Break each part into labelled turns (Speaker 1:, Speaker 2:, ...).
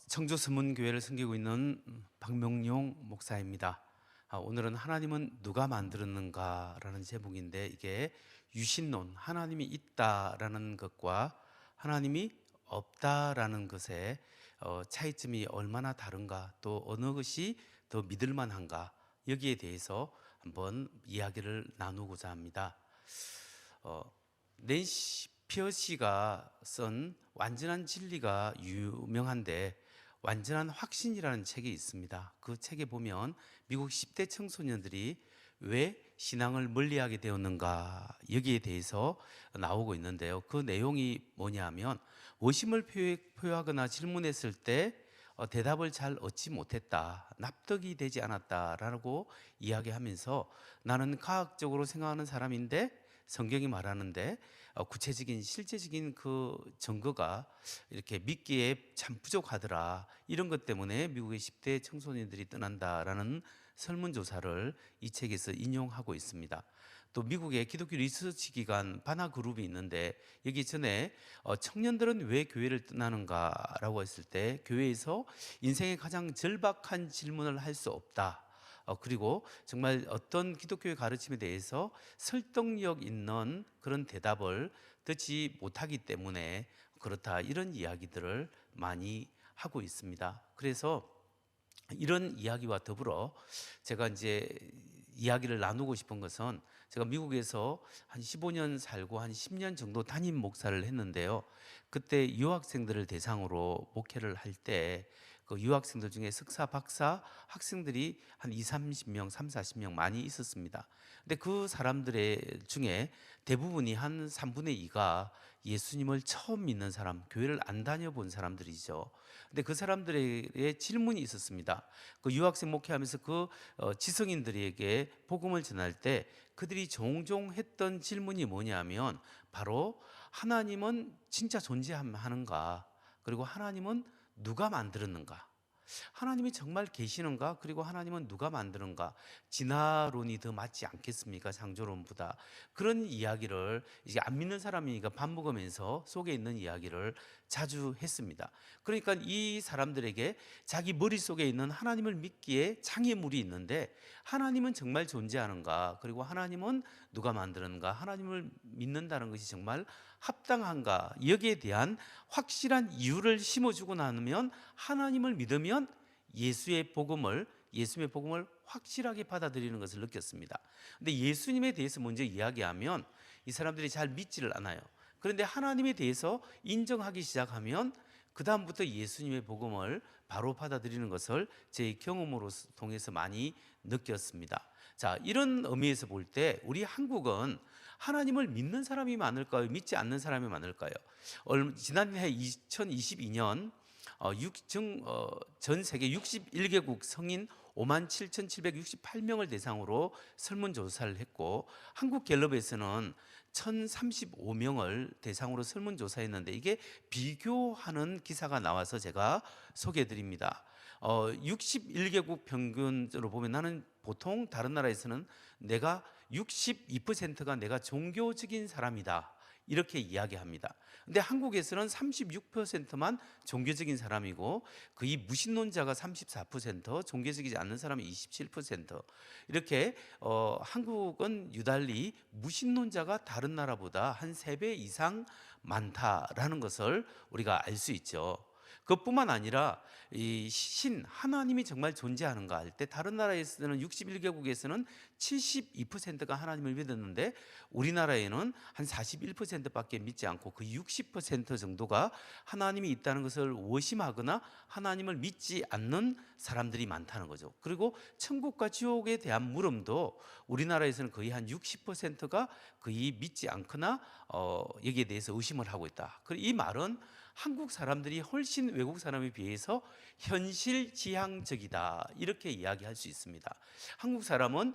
Speaker 1: 청주서문교회를 섬기고 있는 박명용 목사입니다. 오늘은 하나님은 누가 만들었는가라는 제목인데, 이게 유신론, 하나님이 있다라는 것과 하나님이 없다라는 것의 차이점이 얼마나 다른가, 또 어느 것이 더 믿을 만한가, 여기에 대해서 한번 이야기를 나누고자 합니다. 낸시 피어시가 쓴 완전한 진리가 유명한데, 완전한 확신이라는 책이 있습니다. 그 책에 보면 미국 10대 청소년들이 왜 신앙을 멀리하게 되었는가, 여기에 대해서 나오고 있는데요. 그 내용이 뭐냐면, 의심을 표하거나 질문했을 때 대답을 잘 얻지 못했다, 납득이 되지 않았다라고 이야기하면서, 나는 과학적으로 생각하는 사람인데 성경이 말하는데 구체적인 실제적인 그 증거가 이렇게 믿기에 참 부족하더라, 이런 것 때문에 미국의 10대 청소년들이 떠난다라는 설문조사를 이 책에서 인용하고 있습니다. 또 미국의 기독교 리서치 기관 바나 그룹이 있는데, 여기 전에 청년들은 왜 교회를 떠나는가라고 했을 때, 교회에서 인생의 가장 절박한 질문을 할 수 없다, 그리고 정말 어떤 기독교의 가르침에 대해서 설득력 있는 그런 대답을 듣지 못하기 때문에 그렇다, 이런 이야기들을 많이 하고 있습니다. 그래서 이런 이야기와 더불어 제가 이제 이야기를 나누고 싶은 것은, 제가 미국에서 한 15년 살고 한 10년 정도 담임 목사를 했는데요. 그때 유학생들을 대상으로 목회를 할 때 그 유학생들 중에 석사, 박사 학생들이 한 30명, 40명 많이 있었습니다. 근데 그 사람들의 중에 대부분이 한 3분의 2가 예수님을 처음 믿는 사람, 교회를 안 다녀본 사람들이죠. 근데 그 사람들에게 질문이 있었습니다. 그 유학생 목회하면서 그 지성인들에게 복음을 전할 때 그들이 종종 했던 질문이 뭐냐면, 바로 하나님은 진짜 존재하는가, 그리고 하나님은 누가 만들었는가, 하나님이 정말 계시는가, 그리고 하나님은 누가 만드는가, 진화론이 더 맞지 않겠습니까, 창조론보다. 그런 이야기를 이제 안 믿는 사람이니까 밥 먹으면서 속에 있는 이야기를 자주 했습니다. 그러니까 이 사람들에게 자기 머릿속에 있는 하나님을 믿기에 장애물이 있는데, 하나님은 정말 존재하는가, 그리고 하나님은 누가 만드는가, 하나님을 믿는다는 것이 정말 합당한가, 여기에 대한 확실한 이유를 심어주고 나면, 하나님을 믿으면 예수님의 복음을 확실하게 받아들이는 것을 느꼈습니다. 근데 예수님에 대해서 먼저 이야기하면 이 사람들이 잘 믿지를 않아요. 그런데 하나님에 대해서 인정하기 시작하면 그 다음부터 예수님의 복음을 바로 받아들이는 것을 제 경험으로 통해서 많이 느꼈습니다. 자, 이런 의미에서 볼 때 우리 한국은 하나님을 믿는 사람이 많을까요, 믿지 않는 사람이 많을까요? 지난해 2022년 전 세계 61개국 성인 57,768명을 대상으로 설문조사를 했고, 한국갤럽에서는 1,035명을 대상으로 설문조사했는데, 이게 비교하는 기사가 나와서 제가 소개해드립니다. 61개국 평균으로 보면, 나는 보통 다른 나라에서는 내가 62%가 내가 종교적인 사람이다, 이렇게 이야기합니다. 근데 한국에서는 36%만 종교적인 사람이고, 거의 무신론자가 34%, 종교적이지 않는 사람이 27%. 이렇게 한국은 유달리 무신론자가 다른 나라보다 한 3배 이상 많다라는 것을 우리가 알 수 있죠. 그것뿐만 아니라 이 하나님이 정말 존재하는가 할 때, 다른 나라에서는 61개국에서는 72%가 하나님을 믿었는데, 우리나라에는 한 41%밖에 믿지 않고 그 60% 정도가 하나님이 있다는 것을 의심하거나 하나님을 믿지 않는 사람들이 많다는 거죠. 그리고 천국과 지옥에 대한 물음도 우리나라에서는 거의 한 60%가 거의 믿지 않거나 여기에 대해서 의심을 하고 있다. 이 말은 한국 사람들이 훨씬 외국 사람에 비해서 현실지향적이다, 이렇게 이야기할 수 있습니다. 한국 사람은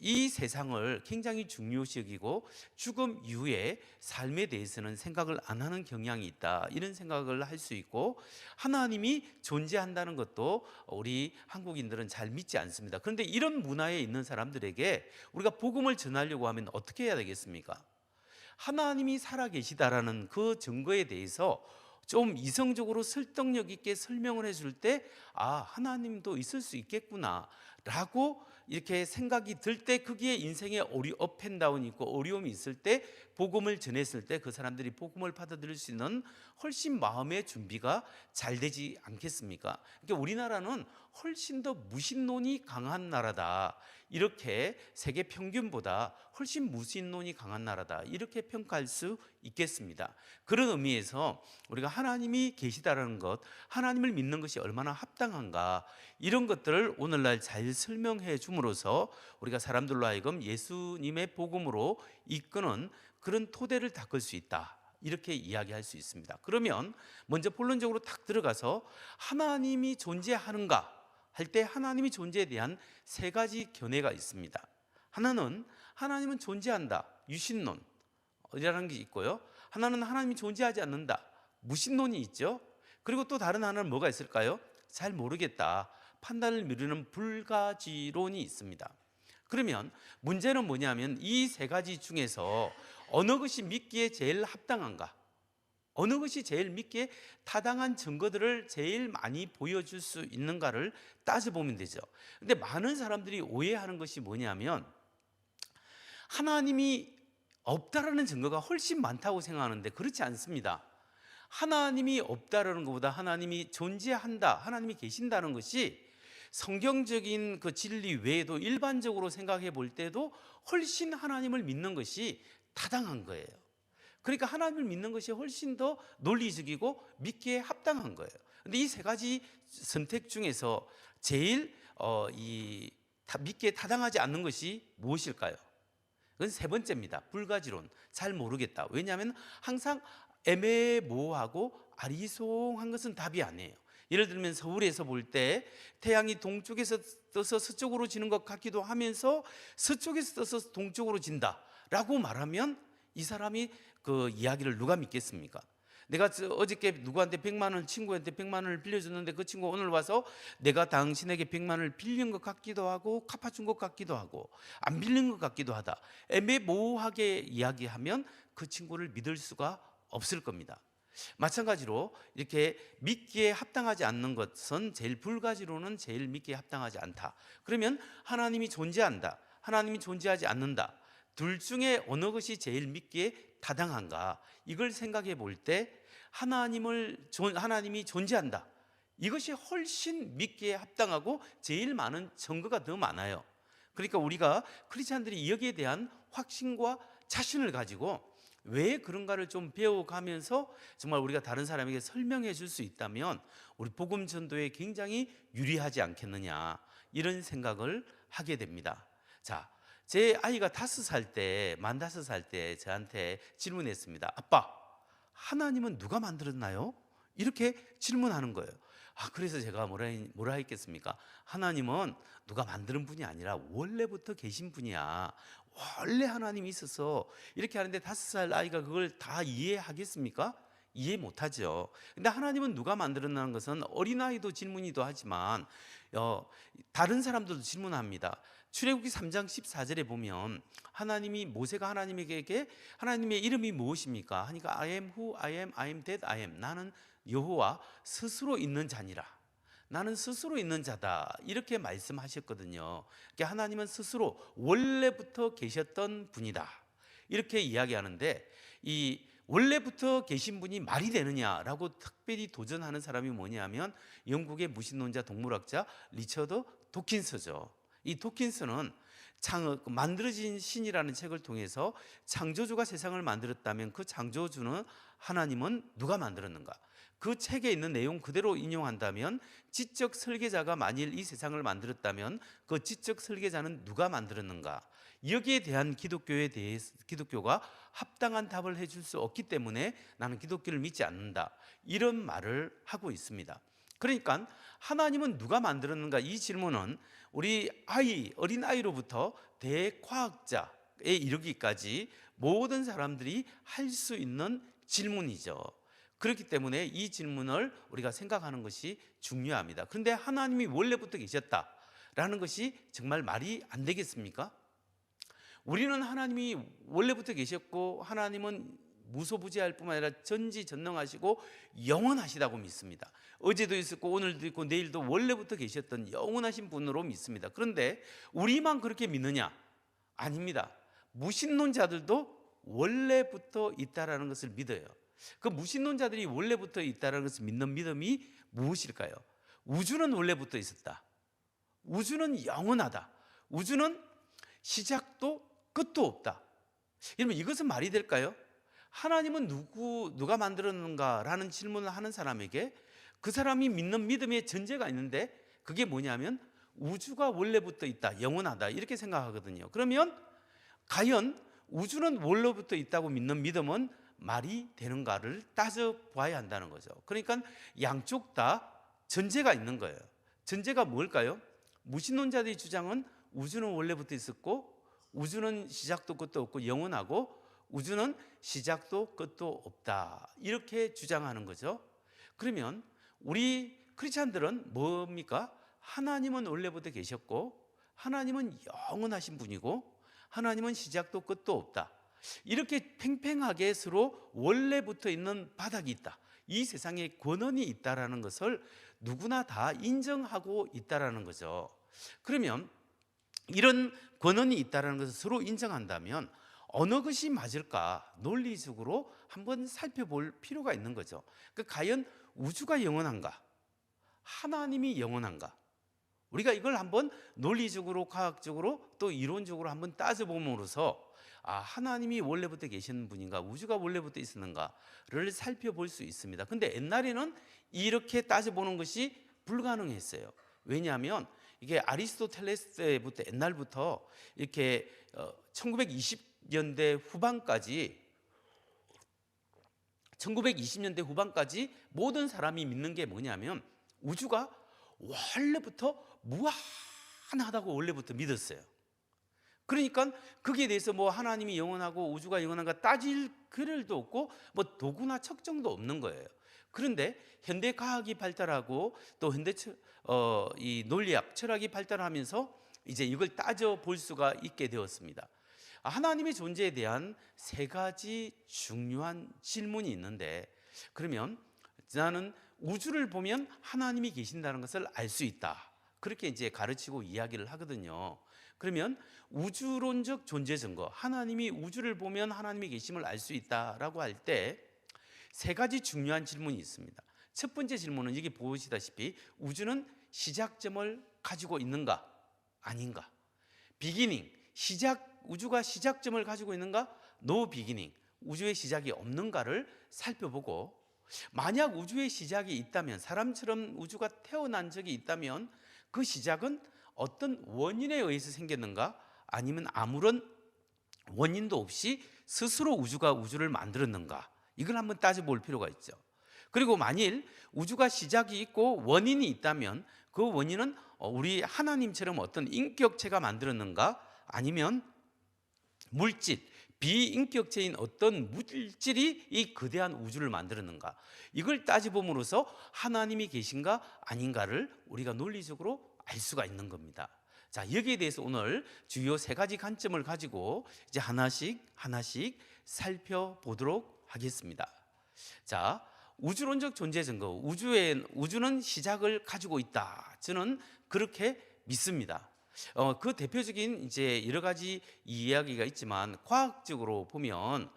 Speaker 1: 이 세상을 굉장히 중요시 여기고, 죽음 이후의 삶에 대해서는 생각을 안 하는 경향이 있다, 이런 생각을 할 수 있고, 하나님이 존재한다는 것도 우리 한국인들은 잘 믿지 않습니다. 그런데 이런 문화에 있는 사람들에게 우리가 복음을 전하려고 하면 어떻게 해야 되겠습니까? 하나님이 살아계시다라는 그 증거에 대해서 좀 이성적으로 설득력 있게 설명을 해줄 때 하나님도 있을 수 있겠구나 라고 이렇게 생각이 들 때, 거기에 인생에 업앤다운이 있고 어려움이 있을 때 복음을 전했을 때 그 사람들이 복음을 받아들일 수 있는 훨씬 마음의 준비가 잘 되지 않겠습니까? 그러니까 우리나라는 훨씬 더 무신론이 강한 나라다, 이렇게 세계 평균보다 훨씬 무신론이 강한 나라다, 이렇게 평가할 수 있겠습니다. 그런 의미에서 우리가 하나님이 계시다라는 것, 하나님을 믿는 것이 얼마나 합당한가, 이런 것들을 오늘날 잘 설명해 줌으로써 우리가 사람들로 하여금 예수님의 복음으로 이끄는 그런 토대를 닦을 수 있다, 이렇게 이야기할 수 있습니다. 그러면 먼저 본론적으로 딱 들어가서 하나님이 존재하는가 할 때 하나님의 존재에 대한 세 가지 견해가 있습니다. 하나는 하나님은 존재한다, 유신론이라는 게 있고요. 하나는 하나님이 존재하지 않는다, 무신론이 있죠. 그리고 또 다른 하나는 뭐가 있을까요? 잘 모르겠다, 판단을 미루는 불가지론이 있습니다. 그러면 문제는 뭐냐면 이 세 가지 중에서 어느 것이 믿기에 제일 합당한가, 어느 것이 제일 믿기에 타당한 증거들을 제일 많이 보여줄 수 있는가를 따져보면 되죠. 근데 많은 사람들이 오해하는 것이 뭐냐면 하나님이 없다라는 증거가 훨씬 많다고 생각하는데 그렇지 않습니다. 하나님이 없다라는 것보다 하나님이 존재한다, 하나님이 계신다는 것이 성경적인 그 진리 외에도 일반적으로 생각해 볼 때도 훨씬 하나님을 믿는 것이 타당한 거예요. 그러니까 하나님을 믿는 것이 훨씬 더 논리적이고 믿기에 합당한 거예요. 근데 이 세 가지 선택 중에서 제일 믿기에 타당하지 않는 것이 무엇일까요? 그건 세 번째입니다. 불가지론, 잘 모르겠다. 왜냐하면 항상 애매모호하고 아리송한 것은 답이 아니에요. 예를 들면 서울에서 볼 때 태양이 동쪽에서 떠서 서쪽으로 지는 것 같기도 하면서 서쪽에서 떠서 동쪽으로 진다라고 말하면 이 사람이 그 이야기를 누가 믿겠습니까? 내가 어저께 누구한테 100만 원, 친구한테 100만 원을 빌려줬는데 그 친구가 오늘 와서 내가 당신에게 100만 원을 빌린 것 같기도 하고 갚아준 것 같기도 하고 안 빌린 것 같기도 하다, 애매모호하게 이야기하면 그 친구를 믿을 수가 없을 겁니다. 마찬가지로 이렇게 믿기에 합당하지 않는 것은 제일 불가지로는 제일 믿기에 합당하지 않다. 그러면 하나님이 존재한다, 하나님이 존재하지 않는다, 둘 중에 어느 것이 제일 믿기에 타당한가, 이걸 생각해 볼 때 하나님이 존재한다, 이것이 훨씬 믿기에 합당하고 제일 많은 증거가 더 많아요. 그러니까 우리가 크리스찬들이 여기에 대한 확신과 자신을 가지고 왜 그런가를 좀 배워가면서 정말 우리가 다른 사람에게 설명해 줄 수 있다면 우리 복음 전도에 굉장히 유리하지 않겠느냐, 이런 생각을 하게 됩니다. 자, 제 아이가 5살 때, 만 5살 때 저한테 질문했습니다. 아빠, 하나님은 누가 만들었나요? 이렇게 질문하는 거예요. 그래서 제가 뭐라 했겠습니까? 하나님은 누가 만드는 분이 아니라 원래부터 계신 분이야. 원래 하나님이 있어서 이렇게 하는데 5살 아이가 그걸 다 이해하겠습니까? 이해 못하죠. 근데 하나님은 누가 만들었나는 것은 어린아이도 질문이도 하지만 다른 사람들도 질문합니다. 출애굽기 3장 14절에 보면 하나님이 모세가 하나님에게 하나님의 이름이 무엇입니까? 하니까 I am who I am, I am that I am. 나는 여호와 스스로 있는 자니라. 나는 스스로 있는 자다, 이렇게 말씀하셨거든요. 그러니까 하나님은 스스로 원래부터 계셨던 분이다, 이렇게 이야기하는데 이 원래부터 계신 분이 말이 되느냐라고 특별히 도전하는 사람이 뭐냐면 영국의 무신론자 동물학자 리처드 도킨스죠. 이 도킨스는 만들어진 신이라는 책을 통해서 창조주가 세상을 만들었다면 그 창조주는 하나님은 누가 만들었는가, 그 책에 있는 내용 그대로 인용한다면 지적 설계자가 만일 이 세상을 만들었다면 그 지적 설계자는 누가 만들었는가, 여기에 대한 기독교가 합당한 답을 해줄 수 없기 때문에 나는 기독교를 믿지 않는다, 이런 말을 하고 있습니다. 그러니까 하나님은 누가 만들었는가, 이 질문은 우리 어린 아이로부터 대과학자에 이르기까지 모든 사람들이 할 수 있는 질문이죠. 그렇기 때문에 이 질문을 우리가 생각하는 것이 중요합니다. 그런데 하나님이 원래부터 계셨다라는 것이 정말 말이 안 되겠습니까? 우리는 하나님이 원래부터 계셨고 하나님은 무소부지할 뿐만 아니라 전지전능하시고 영원하시다고 믿습니다. 어제도 있었고 오늘도 있고 내일도 원래부터 계셨던 영원하신 분으로 믿습니다. 그런데 우리만 그렇게 믿느냐? 아닙니다. 무신론자들도 원래부터 있다라는 것을 믿어요. 그 무신론자들이 원래부터 있다라는 것을 믿는 믿음이 무엇일까요? 우주는 원래부터 있었다. 우주는 영원하다. 우주는 시작도 끝도 없다. 여러분, 이것은 말이 될까요? 하나님은 누가 만들었는가라는 질문을 하는 사람에게 그 사람이 믿는 믿음의 전제가 있는데 그게 뭐냐면 우주가 원래부터 있다, 영원하다 이렇게 생각하거든요. 그러면 과연 우주는 원래부터 있다고 믿는 믿음은 말이 되는가를 따져봐야 한다는 거죠. 그러니까 양쪽 다 전제가 있는 거예요. 전제가 뭘까요? 무신론자들의 주장은 우주는 원래부터 있었고 우주는 시작도 끝도 없고 영원하고 우주는 시작도 끝도 없다 이렇게 주장하는 거죠. 그러면 우리 크리스찬들은 뭡니까? 하나님은 원래부터 계셨고 하나님은 영원하신 분이고 하나님은 시작도 끝도 없다. 이렇게 팽팽하게 서로 원래부터 있는 바닥이 있다. 이 세상에 권한이 있다라는 것을 누구나 다 인정하고 있다라는 거죠. 그러면 이런 권한이 있다라는 것을 서로 인정한다면 어느 것이 맞을까 논리적으로 한번 살펴볼 필요가 있는 거죠. 과연 우주가 영원한가? 하나님이 영원한가? 우리가 이걸 한번 논리적으로 과학적으로 또 이론적으로 한번 따져봄으로써 하나님이 원래부터 계시는 분인가 우주가 원래부터 있었는가를 살펴볼 수 있습니다. 근데 옛날에는 이렇게 따져보는 것이 불가능했어요. 왜냐하면 이게 아리스토텔레스부터 옛날부터 이렇게 1920년대 후반까지 모든 사람이 믿는 게 뭐냐면 우주가 원래부터 무한하다고 원래부터 믿었어요. 그러니까 거기에 대해서 뭐 하나님이 영원하고 우주가 영원한가 따질 겨를도 없고 뭐 도구나 측정도 없는 거예요. 그런데 현대 과학이 발달하고 또 현대 이 논리학, 철학이 발달하면서 이제 이걸 따져 볼 수가 있게 되었습니다. 하나님의 존재에 대한 세 가지 중요한 질문이 있는데 그러면 나는 우주를 보면 하나님이 계신다는 것을 알 수 있다. 그렇게 이제 가르치고 이야기를 하거든요. 그러면 우주론적 존재 증거, 하나님이 우주를 보면 하나님이 계심을 알 수 있다라고 할 때 세 가지 중요한 질문이 있습니다. 첫 번째 질문은 여기 보시다시피 우주는 시작점을 가지고 있는가 아닌가? 비기닝, 우주가 시작점을 가지고 있는가? 노 비기닝, 우주의 시작이 없는가를 살펴보고 만약 우주의 시작이 있다면 사람처럼 우주가 태어난 적이 있다면 그 시작은 어떤 원인에 의해서 생겼는가 아니면 아무런 원인도 없이 스스로 우주가 우주를 만들었는가 이걸 한번 따져볼 필요가 있죠. 그리고 만일 우주가 시작이 있고 원인이 있다면 그 원인은 우리 하나님처럼 어떤 인격체가 만들었는가 아니면 물질, 비인격체인 어떤 물질이 이 거대한 우주를 만들었는가 이걸 따져봄으로써 하나님이 계신가 아닌가를 우리가 논리적으로 알 수가 있는 겁니다. 자, 여기에 대해서 오늘 주요 세 가지 관점을 가지고 이제 하나씩 살펴보도록 하겠습니다. 자, 우주론적 존재 증거, 우주는 시작을 가지고 있다. 저는 그렇게 믿습니다. 그 대표적인 이제 여러 가지 이야기가 있지만 과학적으로 보면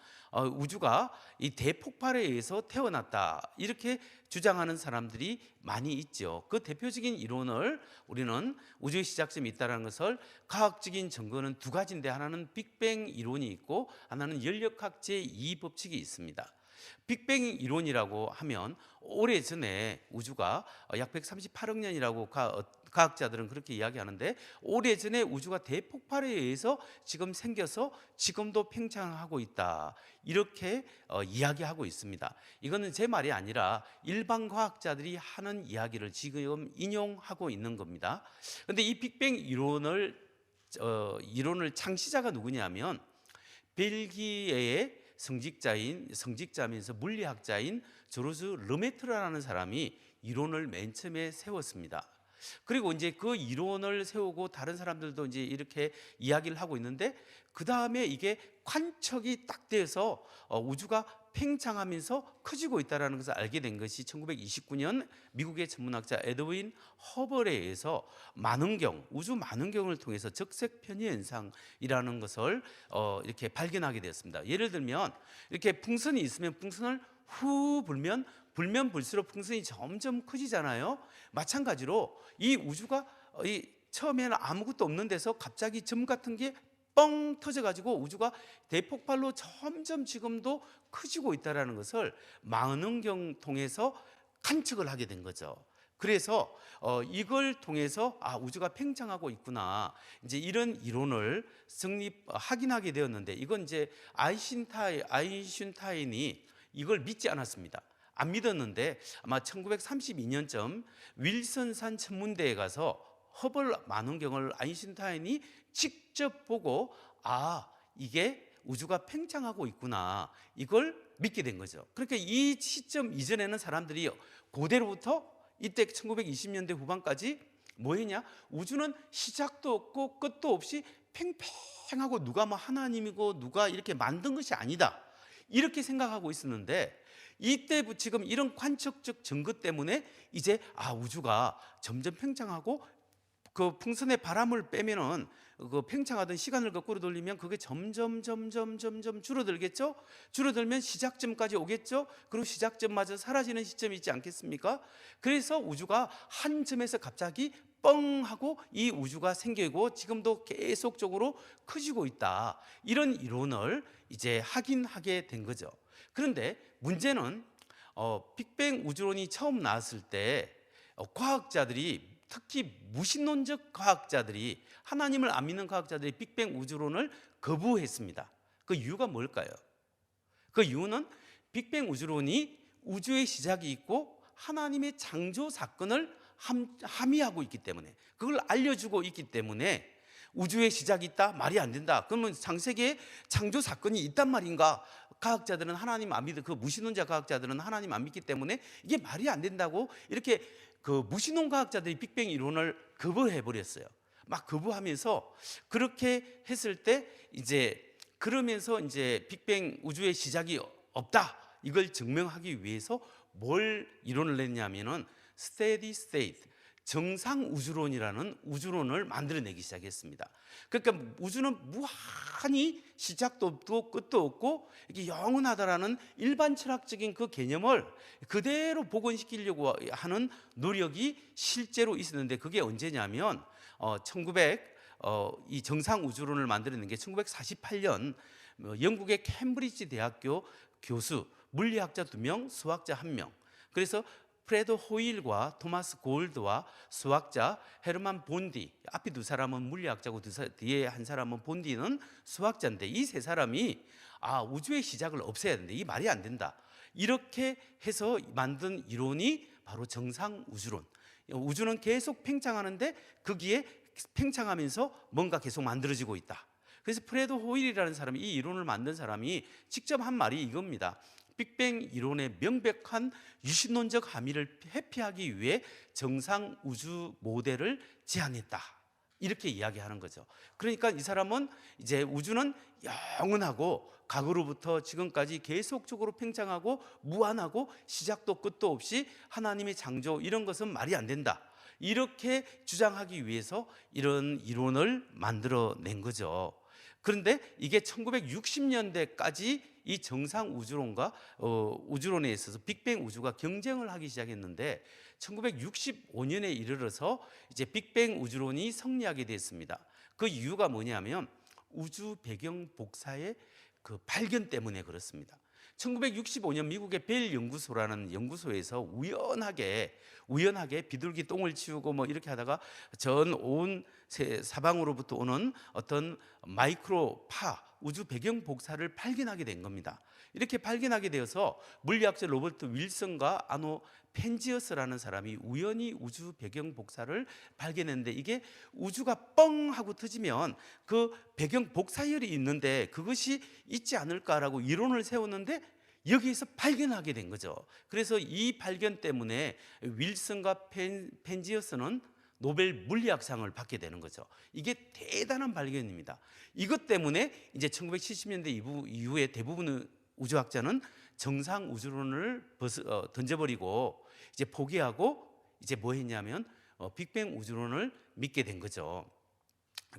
Speaker 1: 우주가 이 대폭발에 의해서 태어났다 이렇게 주장하는 사람들이 많이 있죠. 그 대표적인 이론을 우리는 우주의 시작점이 있다는 것을 과학적인 증거는 두 가지인데 하나는 빅뱅 이론이 있고 하나는 연력학 제2법칙이 있습니다. 빅뱅 이론이라고 하면 오래전에 우주가 약 138억 년이라고 과학자들은 그렇게 이야기하는데 오래전에 우주가 대폭발에 의해서 지금 생겨서 지금도 팽창하고 있다 이렇게 이야기하고 있습니다. 이거는 제 말이 아니라 일반 과학자들이 하는 이야기를 지금 인용하고 있는 겁니다. 그런데 이 빅뱅 이론을 창시자가 누구냐면 벨기에의 성직자면서 물리학자인 조르즈 르메트라는 사람이 이론을 맨 처음에 세웠습니다. 그리고 이제 그 이론을 세우고 다른 사람들도 이제 이렇게 이야기를 하고 있는데 그 다음에 이게 관측이 딱 돼서 우주가 팽창하면서 커지고 있다는 것을 알게 된 것이 1929년 미국의 천문학자 에드윈 허벌에 의해서 만원경, 우주 만원경을 통해서 적색 편의 현상이라는 것을 이렇게 발견하게 되었습니다. 예를 들면 이렇게 풍선이 있으면 풍선을 후 불면 불수록 풍선이 점점 커지잖아요. 마찬가지로 이 우주가 처음에는 아무것도 없는 데서 갑자기 점 같은 게 뻥 터져가지고 우주가 대폭발로 점점 지금도 커지고 있다는 것을 망원경 통해서 관측을 하게 된 거죠. 그래서 이걸 통해서 우주가 팽창하고 있구나, 이제 이런 이론을 확인하게 되었는데, 이건 이제 아인슈타인이 이걸 믿지 않았습니다. 안 믿었는데 아마 1932년쯤 윌슨산 천문대에 가서 허벌 만원경을 아인슈타인이 직접 보고 이게 우주가 팽창하고 있구나, 이걸 믿게 된 거죠. 그러니까 이 시점 이전에는 사람들이 고대로부터 이때 1920년대 후반까지 뭐 했냐? 우주는 시작도 없고 끝도 없이 팽팽하고 누가 뭐 하나님이고 누가 이렇게 만든 것이 아니다, 이렇게 생각하고 있었는데, 이때 지금 이런 관측적 증거 때문에 이제 우주가 점점 팽창하고 그 풍선의 바람을 빼면은 그 팽창하던 시간을 거꾸로 돌리면 그게 점점 줄어들겠죠. 줄어들면 시작점까지 오겠죠. 그리고 시작점마저 사라지는 시점이 있지 않겠습니까? 그래서 우주가 한 점에서 갑자기 뻥 하고 이 우주가 생기고 지금도 계속적으로 커지고 있다, 이런 이론을 이제 확인하게 된 거죠. 그런데 문제는 빅뱅 우주론이 처음 나왔을 때 과학자들이, 특히 무신론적 과학자들이, 하나님을 안 믿는 과학자들이 빅뱅 우주론을 거부했습니다. 그 이유가 뭘까요? 그 이유는 빅뱅 우주론이 우주의 시작이 있고 하나님의 창조 사건을 함의하고 있기 때문에, 그걸 알려주고 있기 때문에 우주의 시작이 있다? 말이 안 된다. 그러면 창세기에 창조 사건이 있단 말인가? 과학자들은 하나님 안 믿는, 그 무신론자 과학자들은 하나님 안 믿기 때문에 이게 말이 안 된다고, 이렇게 그 무신론 과학자들이 빅뱅 이론을 거부해 버렸어요. 막 거부하면서, 그렇게 했을 때 이제 그러면서 이제 빅뱅 우주의 시작이 없다, 이걸 증명하기 위해서 뭘 이론을 냈냐면은 steady state, 정상 우주론이라는 우주론을 만들어내기 시작했습니다. 그러니까 우주는 무한히 시작도 없고 끝도 없고 이게 영원하다라는 일반 철학적인 그 개념을 그대로 복원시키려고 하는 노력이 실제로 있었는데, 그게 언제냐면 이 정상 우주론을 만들어낸 게 1948년 영국의 캠브리지 대학교 교수, 물리학자 2명, 수학자 1명. 그래서 프레드 호일과 토마스 골드와 수학자 헤르만 본디, 앞에 두 사람은 물리학자고 뒤에 한 사람은 본디는 수학자인데, 이 세 사람이 우주의 시작을 없애야 된다, 이 말이 안 된다, 이렇게 해서 만든 이론이 바로 정상 우주론. 우주는 계속 팽창하는데 거기에 팽창하면서 뭔가 계속 만들어지고 있다. 그래서 프레드 호일이라는 사람이, 이 이론을 만든 사람이 직접 한 말이 이겁니다. 빅뱅 이론의 명백한 유신론적 함의를 회피하기 위해 정상 우주 모델을 제안했다, 이렇게 이야기하는 거죠. 그러니까 이 사람은 이제 우주는 영원하고 과거로부터 지금까지 계속적으로 팽창하고 무한하고 시작도 끝도 없이 하나님의 창조, 이런 것은 말이 안 된다, 이렇게 주장하기 위해서 이런 이론을 만들어낸 거죠. 그런데 이게 1960년대까지 이 정상 우주론과 우주론에 있어서 빅뱅 우주가 경쟁을 하기 시작했는데, 1965년에 이르러서 이제 빅뱅 우주론이 승리하게 됐습니다. 그 이유가 뭐냐면 우주 배경 복사의 그 발견 때문에 그렇습니다. 1965년 미국의 벨 연구소라는 연구소에서 우연하게 비둘기 똥을 치우고 뭐 이렇게 하다가 전 온 사방으로부터 오는 어떤 마이크로파 우주 배경 복사를 발견하게 된 겁니다. 이렇게 발견하게 되어서 물리학자 로버트 윌슨과 아노 펜지어스라는 사람이 우연히 우주 배경 복사를 발견했는데, 이게 우주가 뻥 하고 터지면 그 배경 복사열이 있는데 그것이 있지 않을까라고 이론을 세웠는데, 여기에서 발견하게 된 거죠. 그래서 이 발견 때문에 윌슨과 펜지어스는 노벨 물리학상을 받게 되는 거죠. 이게 대단한 발견입니다. 이것 때문에 이제 1970년대 이후에 대부분의 우주학자는 정상 우주론을 던져버리고 이제 포기하고 이제 뭐 했냐면 빅뱅 우주론을 믿게 된 거죠.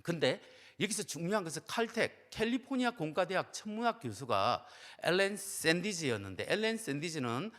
Speaker 1: 근데 여기서 중요한 것은 칼텍 캘리포니아 공과대학 천문학 교수가 앨런 샌디지였는데, 앨런 샌디지는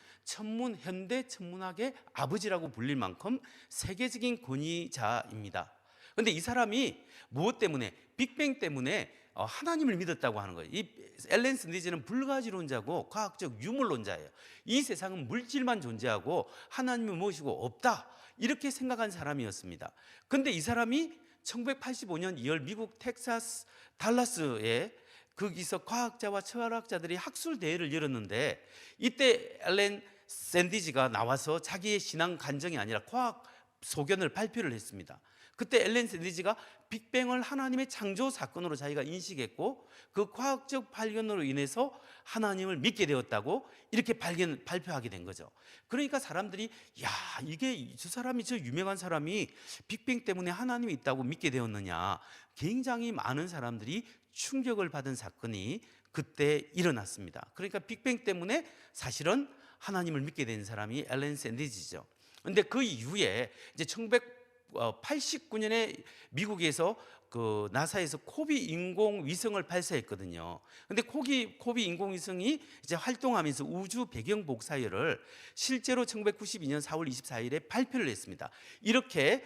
Speaker 1: 현대 천문학의 아버지라고 불릴 만큼 세계적인 권위자입니다. 그런데 이 사람이 무엇 때문에, 빅뱅 때문에 하나님을 믿었다고 하는 거예요. 이 앨런 샌디지는 불가지론자고 과학적 유물론자예요. 이 세상은 물질만 존재하고 하나님은 무엇이고 없다, 이렇게 생각한 사람이었습니다. 그런데 이 사람이 1985년 2월 미국 텍사스 달라스에 거기서 과학자와 철학자들이 학술 대회를 열었는데, 이때 앨런 샌디지가 나와서 자기의 신앙 간증이 아니라 과학 소견을 발표를 했습니다. 그때 앨런 샌디지가 빅뱅을 하나님의 창조 사건으로 자기가 인식했고 그 과학적 발견으로 인해서 하나님을 믿게 되었다고 이렇게 발표하게 된 거죠. 그러니까 사람들이 야, 이게 저 사람이, 저 유명한 사람이 빅뱅 때문에 하나님이 있다고 믿게 되었느냐, 굉장히 많은 사람들이 충격을 받은 사건이 그때 일어났습니다. 그러니까 빅뱅 때문에 사실은 하나님을 믿게 된 사람이 앨런 샌디지죠. 그런데 그 이후에 이제 1989년에 미국에서 그 나사에서 코비 인공위성을 발사했거든요. 근데 코비 인공위성이 이제 활동하면서 우주 배경 복사열을 실제로 1992년 4월 24일에 발표를 했습니다. 이렇게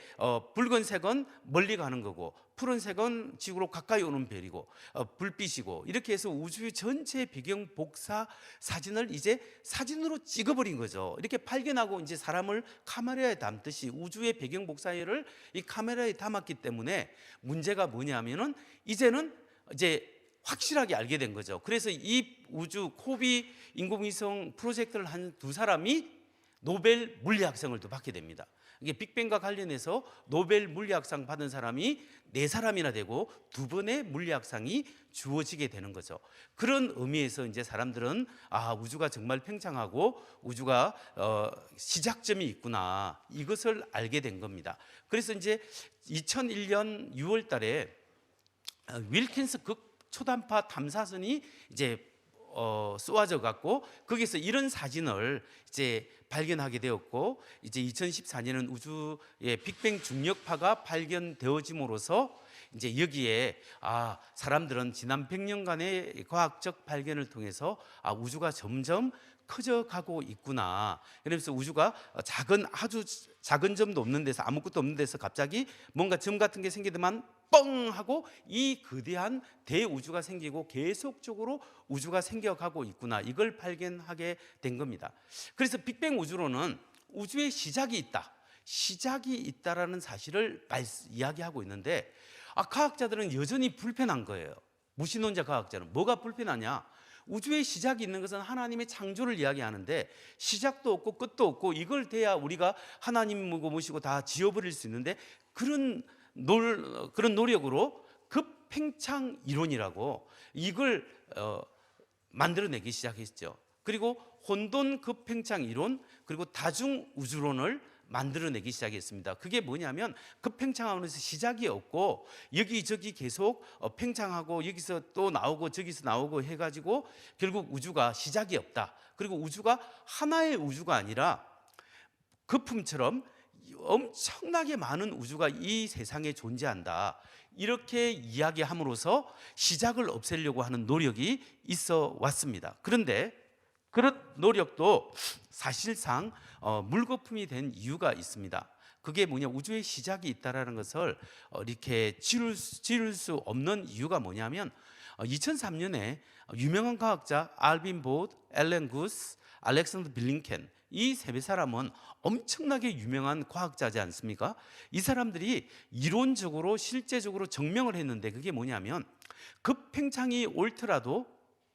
Speaker 1: 붉은색은 멀리 가는 거고 푸른색은 지구로 가까이 오는 별이고 불빛이고, 이렇게 해서 우주 전체 배경 복사 사진을 이제 사진으로 찍어버린 거죠. 이렇게 발견하고 이제 사람을 카메라에 담듯이 우주의 배경 복사열을 이 카메라에 담았기 때문에 문제가 뭐냐면은 이제는 이제 확실하게 알게 된 거죠. 그래서 이 우주 코비 인공위성 프로젝트를 한 두 사람이 노벨 물리학상을 또 받게 됩니다. 이게 빅뱅과 관련해서 노벨 물리학상 받은 사람이 4사람이나 되고 2번의 물리학상이 주어지게 되는 거죠. 그런 의미에서 이제 사람들은 우주가 정말 팽창하고 우주가 시작점이 있구나, 이것을 알게 된 겁니다. 그래서 이제 2001년 6월 달에 윌킨스 극초단파 탐사선이 이제 쏘아져 갖고 거기서 이런 사진을 이제 발견하게 되었고, 이제 2014년은 우주의 빅뱅 중력파가 발견되어짐으로써 이제 여기에 사람들은 지난 100년간의 과학적 발견을 통해서 우주가 점점 커져가고 있구나. 그러면서 우주가 아주 작은 점도 없는 데서, 아무것도 없는 데서 갑자기 뭔가 점 같은 게 생기더만 뻥 하고 이 거대한 대우주가 생기고 계속적으로 우주가 생겨가고 있구나, 이걸 발견하게 된 겁니다. 그래서 빅뱅 우주론은 우주의 시작이 있다라는 사실을 이야기하고 있는데, 과학자들은 여전히 불편한 거예요. 무신론자 과학자는 뭐가 불편하냐? 우주의 시작이 있는 것은 하나님의 창조를 이야기하는데 시작도 없고 끝도 없고 이걸 돼야 우리가 하나님 모시고 다 지어버릴 수 있는데, 그런 노력으로 급팽창 이론이라고 이걸 만들어내기 시작했죠. 그리고 혼돈 급팽창 이론, 그리고 다중 우주론을 만들어내기 시작했습니다. 그게 뭐냐면 급팽창하면서 시작이 없고 여기저기 계속 팽창하고 여기서 또 나오고 저기서 나오고 해가지고 결국 우주가 시작이 없다. 그리고 우주가 하나의 우주가 아니라 거품처럼 엄청나게 많은 우주가 이 세상에 존재한다, 이렇게 이야기함으로써 시작을 없애려고 하는 노력이 있어 왔습니다. 그런데 그런 노력도 사실상 물거품이 된 이유가 있습니다. 그게 뭐냐, 우주의 시작이 있다는 것을 이렇게 지울 수 없는 이유가 뭐냐면 2003년에 유명한 과학자 알빈 보드, 앨런 구스, 알렉산더 빌링켄, 이 세 사람은 엄청나게 유명한 과학자지 않습니까? 이 사람들이 이론적으로 실제적으로 증명을 했는데, 그게 뭐냐면 급팽창이 옳더라도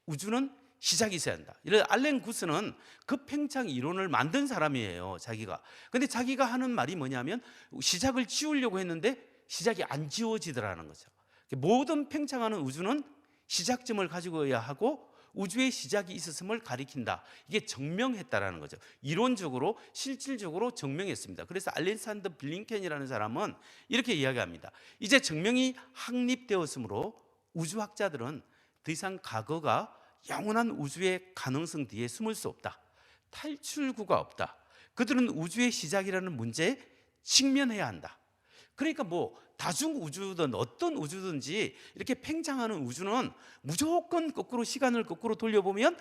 Speaker 1: 우주는 시작이 있어야 한다. 이런 알렌 구스는 급팽창 이론을 만든 사람이에요, 자기가. 근데 자기가 하는 말이 뭐냐면 시작을 지우려고 했는데 시작이 안 지워지더라는 거죠. 모든 팽창하는 우주는 시작점을 가지고야 하고 우주의 시작이 있었음을 가리킨다. 이게 증명했다라는 거죠. 이론적으로 실질적으로 증명했습니다. 그래서 알렉산더 빌링켄이라는 사람은 이렇게 이야기합니다. 이제 증명이 확립되었으므로 우주학자들은 더 이상 과거가 영원한 우주의 가능성 뒤에 숨을 수 없다. 탈출구가 없다. 그들은 우주의 시작이라는 문제에 직면해야 한다. 그러니까 뭐 다중 우주든 어떤 우주든지 이렇게 팽창하는 우주는 무조건 거꾸로 시간을 거꾸로 돌려보면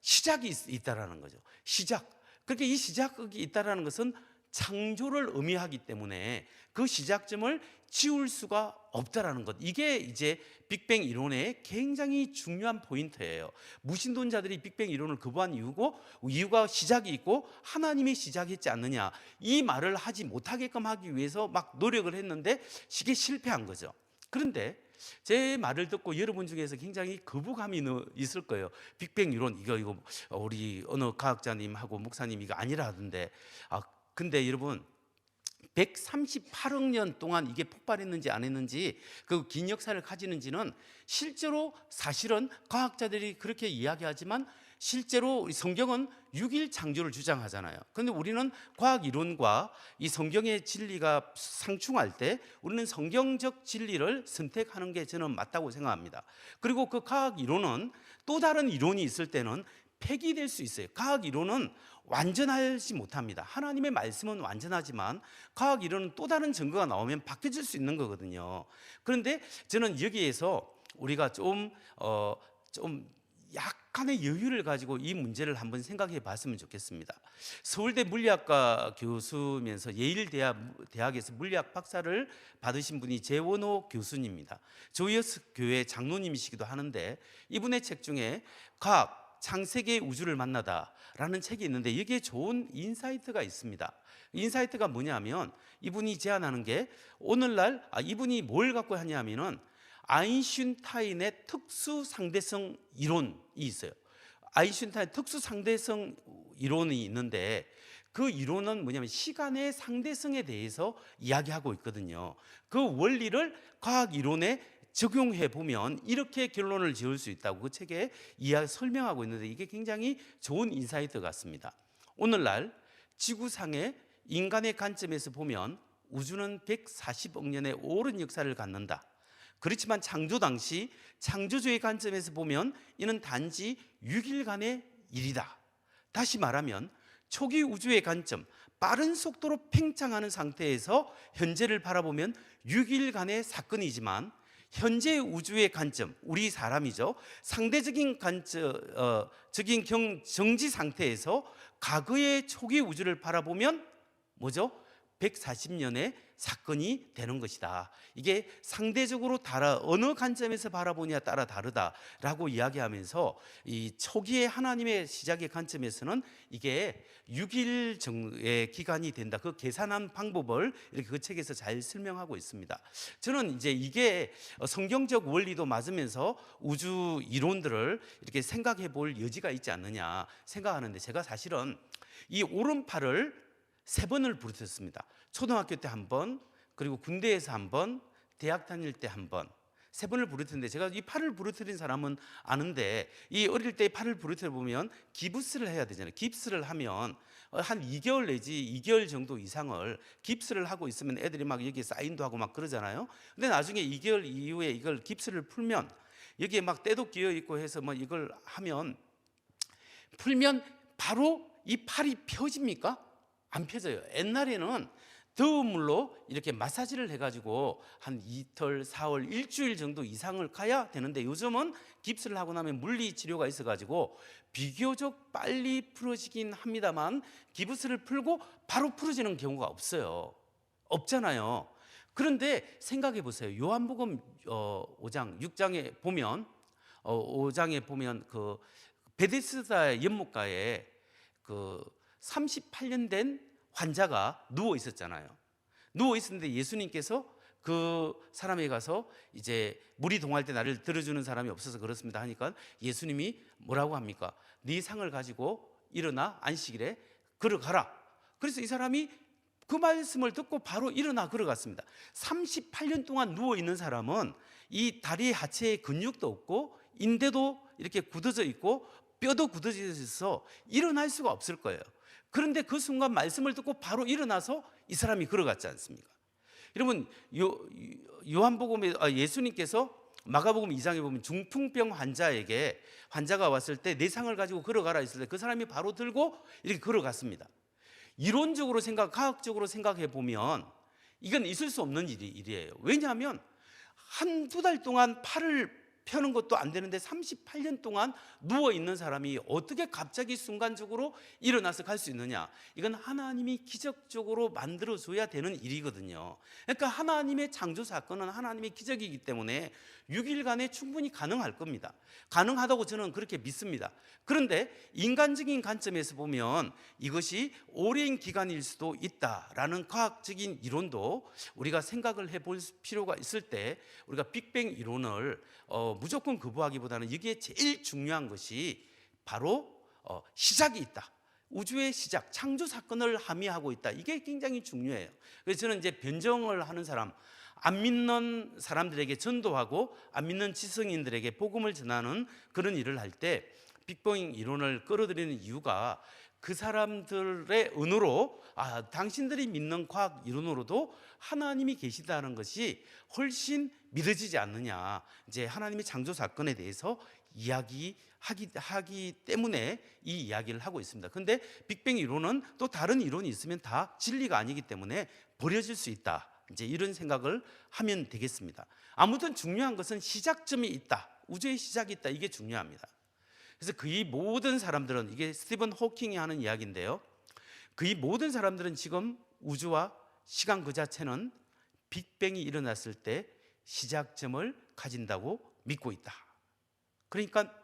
Speaker 1: 시작이 있다라는 거죠. 시작. 그렇게 이 시작이 있다라는 것은 창조를 의미하기 때문에 그 시작점을 지울 수가 없다라는 것. 이게 이제 빅뱅 이론의 굉장히 중요한 포인트예요. 무신론자들이 빅뱅 이론을 거부한 이유가 시작이 있고 하나님이 시작했지 않느냐, 이 말을 하지 못하게끔 하기 위해서 막 노력을 했는데 이게 실패한 거죠. 그런데 제 말을 듣고 여러분 중에서 굉장히 거부감이 있을 거예요. 빅뱅 이론 이거 우리 어느 과학자님하고 목사님 이거 아니라 하던데. 근데 여러분 138억 년 동안 이게 폭발했는지 안 했는지, 그 긴 역사를 가지는지는 실제로 사실은 과학자들이 그렇게 이야기하지만 실제로 성경은 6일 창조를 주장하잖아요. 그런데 우리는 과학 이론과 이 성경의 진리가 상충할 때 우리는 성경적 진리를 선택하는 게 저는 맞다고 생각합니다. 그리고 그 과학 이론은 또 다른 이론이 있을 때는 폐기될 수 있어요. 과학 이론은 완전하지 못합니다. 하나님의 말씀은 완전하지만 과학 이론은 또 다른 증거가 나오면 바뀌어질 수 있는 거거든요. 그런데 저는 여기에서 우리가 좀 약간의 여유를 가지고 이 문제를 한번 생각해 봤으면 좋겠습니다. 서울대 물리학과 교수면서 예일대학에서 물리학 박사를 받으신 분이 재원호 교수님입니다. 조이어스 교회 장로님이시기도 하는데 이분의 책 중에 과학 창세기의 우주를 만나다라는 책이 있는데 여기에 좋은 인사이트가 있습니다. 인사이트가 뭐냐면 이분이 제안하는 게 오늘날 이분이 뭘 갖고 하냐면은 아인슈타인의 특수 상대성 이론이 있어요. 아인슈타인 특수 상대성 이론이 있는데 그 이론은 뭐냐면 시간의 상대성에 대해서 이야기하고 있거든요. 그 원리를 과학 이론에 적용해 보면 이렇게 결론을 지을 수 있다고 그 책에 설명하고 있는데 이게 굉장히 좋은 인사이트 같습니다. 오늘날 지구상의 인간의 관점에서 보면 우주는 140억 년의 오랜 역사를 갖는다. 그렇지만 창조 당시 창조주의 관점에서 보면 이는 단지 6일간의 일이다. 다시 말하면 초기 우주의 관점, 빠른 속도로 팽창하는 상태에서 현재를 바라보면 6일간의 사건이지만 현재 우주의 관점, 우리 사람이죠. 상대적인 정지 상태에서 과거의 초기 우주를 바라보면 뭐죠? 140년의 사건이 되는 것이다. 이게 상대적으로 어느 관점에서 바라보냐에 따라 다르다라고 이야기하면서 이 초기의 하나님의 시작의 관점에서는 이게 6일의 기간이 된다. 그 계산한 방법을 이렇게 그 책에서 잘 설명하고 있습니다. 저는 이제 이게 성경적 원리도 맞으면서 우주 이론들을 이렇게 생각해 볼 여지가 있지 않느냐 생각하는데, 제가 사실은 이 오른팔을 3번을 부르셨습니다. 초등학교 때 한 번, 그리고 군대에서 한 번, 대학 다닐 때 한 번, 3번을 부르트는데 제가 이 팔을 부르트린 사람은 아는데 이 어릴 때 팔을 부르트려 보면 기부스를 해야 되잖아요. 깁스를 하면 한 2개월 내지 2개월 정도 이상을 깁스를 하고 있으면 애들이 막 여기에 사인도 하고 막 그러잖아요. 근데 나중에 2개월 이후에 이걸 깁스를 풀면 여기에 막 때도 끼어 있고 해서 뭐 이걸 하면 풀면 바로 이 팔이 펴집니까? 안 펴져요. 옛날에는 더운 물로 이렇게 마사지를 해가지고 한 이틀, 사흘, 일주일 정도 이상을 가야 되는데 요즘은 깁스를 하고 나면 물리 치료가 있어가지고 비교적 빨리 풀어지긴 합니다만 깁스를 풀고 바로 풀어지는 경우가 없잖아요. 그런데 생각해 보세요. 요한복음 5장, 6장에 보면 5장에 보면 그 베데스다 연못가에 그 38년 된 환자가 누워 있었잖아요. 누워 있었는데 예수님께서 그 사람에 가서 이제 물이 동할 때 나를 들어주는 사람이 없어서 그렇습니다 하니까 예수님이 뭐라고 합니까? 네 상을 가지고 일어나 안식일에 걸어가라. 그래서 이 사람이 그 말씀을 듣고 바로 일어나 걸어갔습니다. 38년 동안 누워 있는 사람은 이 다리 하체에 근육도 없고 인대도 이렇게 굳어져 있고 뼈도 굳어져 있어서 일어날 수가 없을 거예요. 그런데 그 순간 말씀을 듣고 바로 일어나서 이 사람이 걸어갔지 않습니까? 여러분, 요한복음에 예수님께서 마가복음 2장에 보면 중풍병 환자가 왔을 때 내 상을 가지고 걸어가라 했을 때 그 사람이 바로 들고 이렇게 걸어갔습니다. 이론적으로 과학적으로 생각해 보면 이건 있을 수 없는 일이에요. 왜냐하면 한두 달 동안 팔을 펴는 것도 안 되는데 38년 동안 누워 있는 사람이 어떻게 갑자기 순간적으로 일어나서 갈 수 있느냐? 이건 하나님이 기적적으로 만들어 줘야 되는 일이거든요. 그러니까 하나님의 창조 사건은 하나님의 기적이기 때문에 6일간에 충분히 가능할 겁니다. 가능하다고 저는 그렇게 믿습니다. 그런데 인간적인 관점에서 보면 이것이 오랜 기간일 수도 있다라는 과학적인 이론도 우리가 생각을 해볼 필요가 있을 때 우리가 빅뱅 이론을 무조건 거부하기보다는 여기에 제일 중요한 것이 바로 시작이 있다. 우주의 시작, 창조 사건을 함의하고 있다. 이게 굉장히 중요해요. 그래서 저는 이제 변정을 하는 사람, 안 믿는 사람들에게 전도하고 안 믿는 지성인들에게 복음을 전하는 그런 일을 할 때 빅뱅 이론을 끌어들이는 이유가 그 사람들의 은으로 당신들이 믿는 과학 이론으로도 하나님이 계시다는 것이 훨씬 믿어지지 않느냐. 이제 하나님의 창조 사건에 대해서 이야기하기 때문에 이 이야기를 하고 있습니다. 그런데 빅뱅 이론은 또 다른 이론이 있으면 다 진리가 아니기 때문에 버려질 수 있다. 이제 이런 생각을 하면 되겠습니다. 아무튼 중요한 것은 시작점이 있다. 우주의 시작이 있다. 이게 중요합니다. 그래서 거의 모든 사람들은, 이게 스티븐 호킹이 하는 이야기인데요, 거의 모든 사람들은 지금 우주와 시간 그 자체는 빅뱅이 일어났을 때 시작점을 가진다고 믿고 있다. 그러니까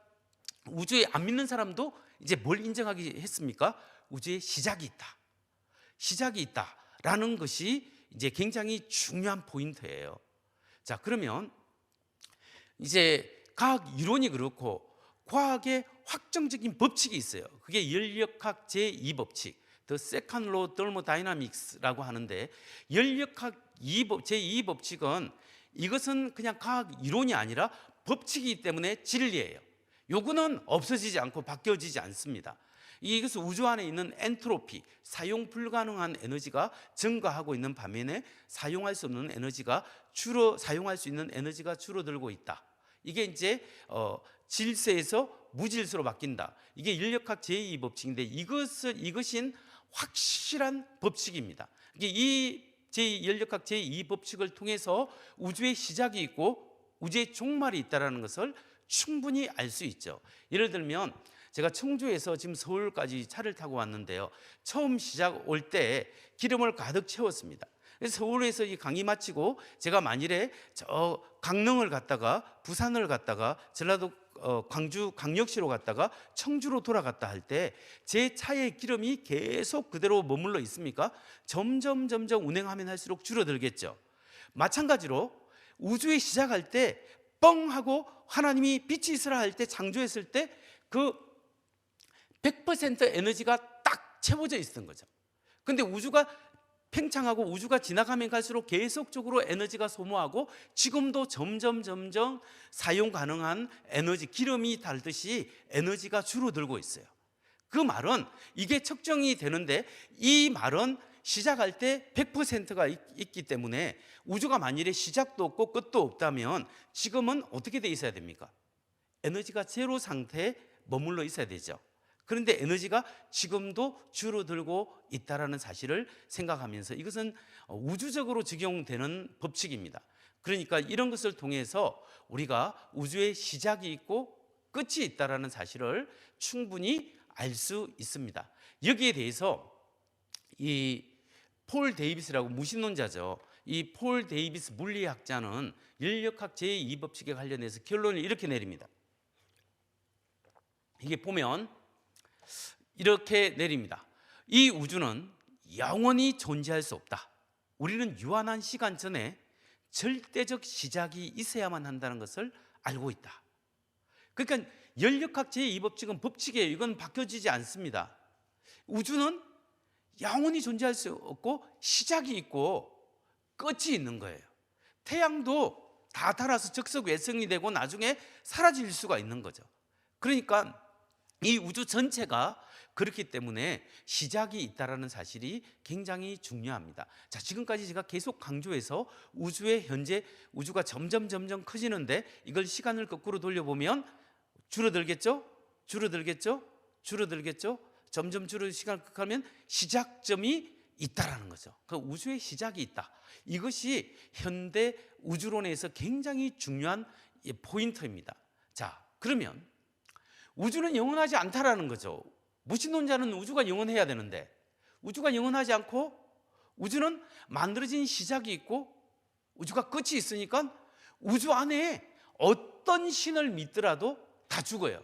Speaker 1: 우주에 안 믿는 사람도 이제 뭘 인정하기 했습니까? 우주에 시작이 있다. 시작이 있다라는 것이 이제 굉장히 중요한 포인트예요. 자, 그러면 이제 과학 이론이 그렇고 과학의 확정적인 법칙이 있어요. 그게 연력학 제2법칙, The Second Law Thermodynamics라고 하는데, 연력학 제2법칙은 이것은 그냥 과학 이론이 아니라 법칙이기 때문에 진리예요. 요거는 없어지지 않고 바뀌어지지 않습니다. 이것은 우주 안에 있는 엔트로피, 사용 불가능한 에너지가 증가하고 있는 반면에 사용할 수 없는 에너지가 사용할 수 있는 에너지가 줄어들고 있다. 이게 이제 질서에서 무질서로 바뀐다. 이게 인력학 제2법칙인데 이것인 확실한 법칙입니다. 이 연력학 제2법칙을 통해서 우주의 시작이 있고 우주의 종말이 있다는 것을 충분히 알 수 있죠. 예를 들면 제가 청주에서 지금 서울까지 차를 타고 왔는데요, 처음 시작 올 때 기름을 가득 채웠습니다. 그래서 서울에서 이 강의 마치고 제가 만일에 저 강릉을 갔다가 부산을 갔다가 전라도 광주 강력시로 갔다가 청주로 돌아갔다 할 때 제 차의 기름이 계속 그대로 머물러 있습니까? 점점 운행하면 할수록 줄어들겠죠. 마찬가지로 우주에 시작할 때 뻥 하고 하나님이 빛이 있으라 할 때, 창조했을 때 그 100% 에너지가 딱 채워져 있었던 거죠. 근데 우주가 팽창하고 우주가 지나가면 갈수록 계속적으로 에너지가 소모하고 지금도 점점 사용 가능한 에너지, 기름이 닳듯이 에너지가 줄어들고 있어요. 그 말은 이게 측정이 되는데, 이 말은 시작할 때 100%가 있기 때문에 우주가 만일에 시작도 없고 끝도 없다면 지금은 어떻게 돼 있어야 됩니까? 에너지가 제로 상태에 머물러 있어야 되죠. 그런데 에너지가 지금도 줄어들고 있다는 사실을 생각하면서 이것은 우주적으로 적용되는 법칙입니다. 그러니까 이런 것을 통해서 우리가 우주의 시작이 있고 끝이 있다는 사실을 충분히 알 수 있습니다. 여기에 대해서 이 폴 데이비스라고 무신론자죠. 이 폴 데이비스 물리학자는 연력학 제2법칙에 관련해서 결론을 이렇게 내립니다. 이게 보면 이렇게 내립니다. 이 우주는 영원히 존재할 수 없다. 우리는 유한한 시간 전에 절대적 시작이 있어야만 한다는 것을 알고 있다. 그러니까 연력학 제2법칙은 법칙이에요. 이건 바뀌어지지 않습니다. 우주는 영원히 존재할 수 없고 시작이 있고 끝이 있는 거예요. 태양도 다 닳아서 적석 외성이 되고 나중에 사라질 수가 있는 거죠. 그러니까 이 우주 전체가 그렇기 때문에 시작이 있다라는 사실이 굉장히 중요합니다. 자, 지금까지 제가 계속 강조해서 우주의 현재 우주가 점점 커지는데 이걸 시간을 거꾸로 돌려보면 줄어들겠죠? 줄어들겠죠? 줄어들겠죠? 점점 줄어들 시간을 가면 시작점이 있다라는 거죠. 그 우주의 시작이 있다. 이것이 현대 우주론에서 굉장히 중요한 포인트입니다. 자, 그러면 우주는 영원하지 않다라는 거죠. 무신론자는 우주가 영원해야 되는데 우주가 영원하지 않고 우주는 만들어진 시작이 있고 우주가 끝이 있으니까 우주 안에 어떤 신을 믿더라도 다 죽어요.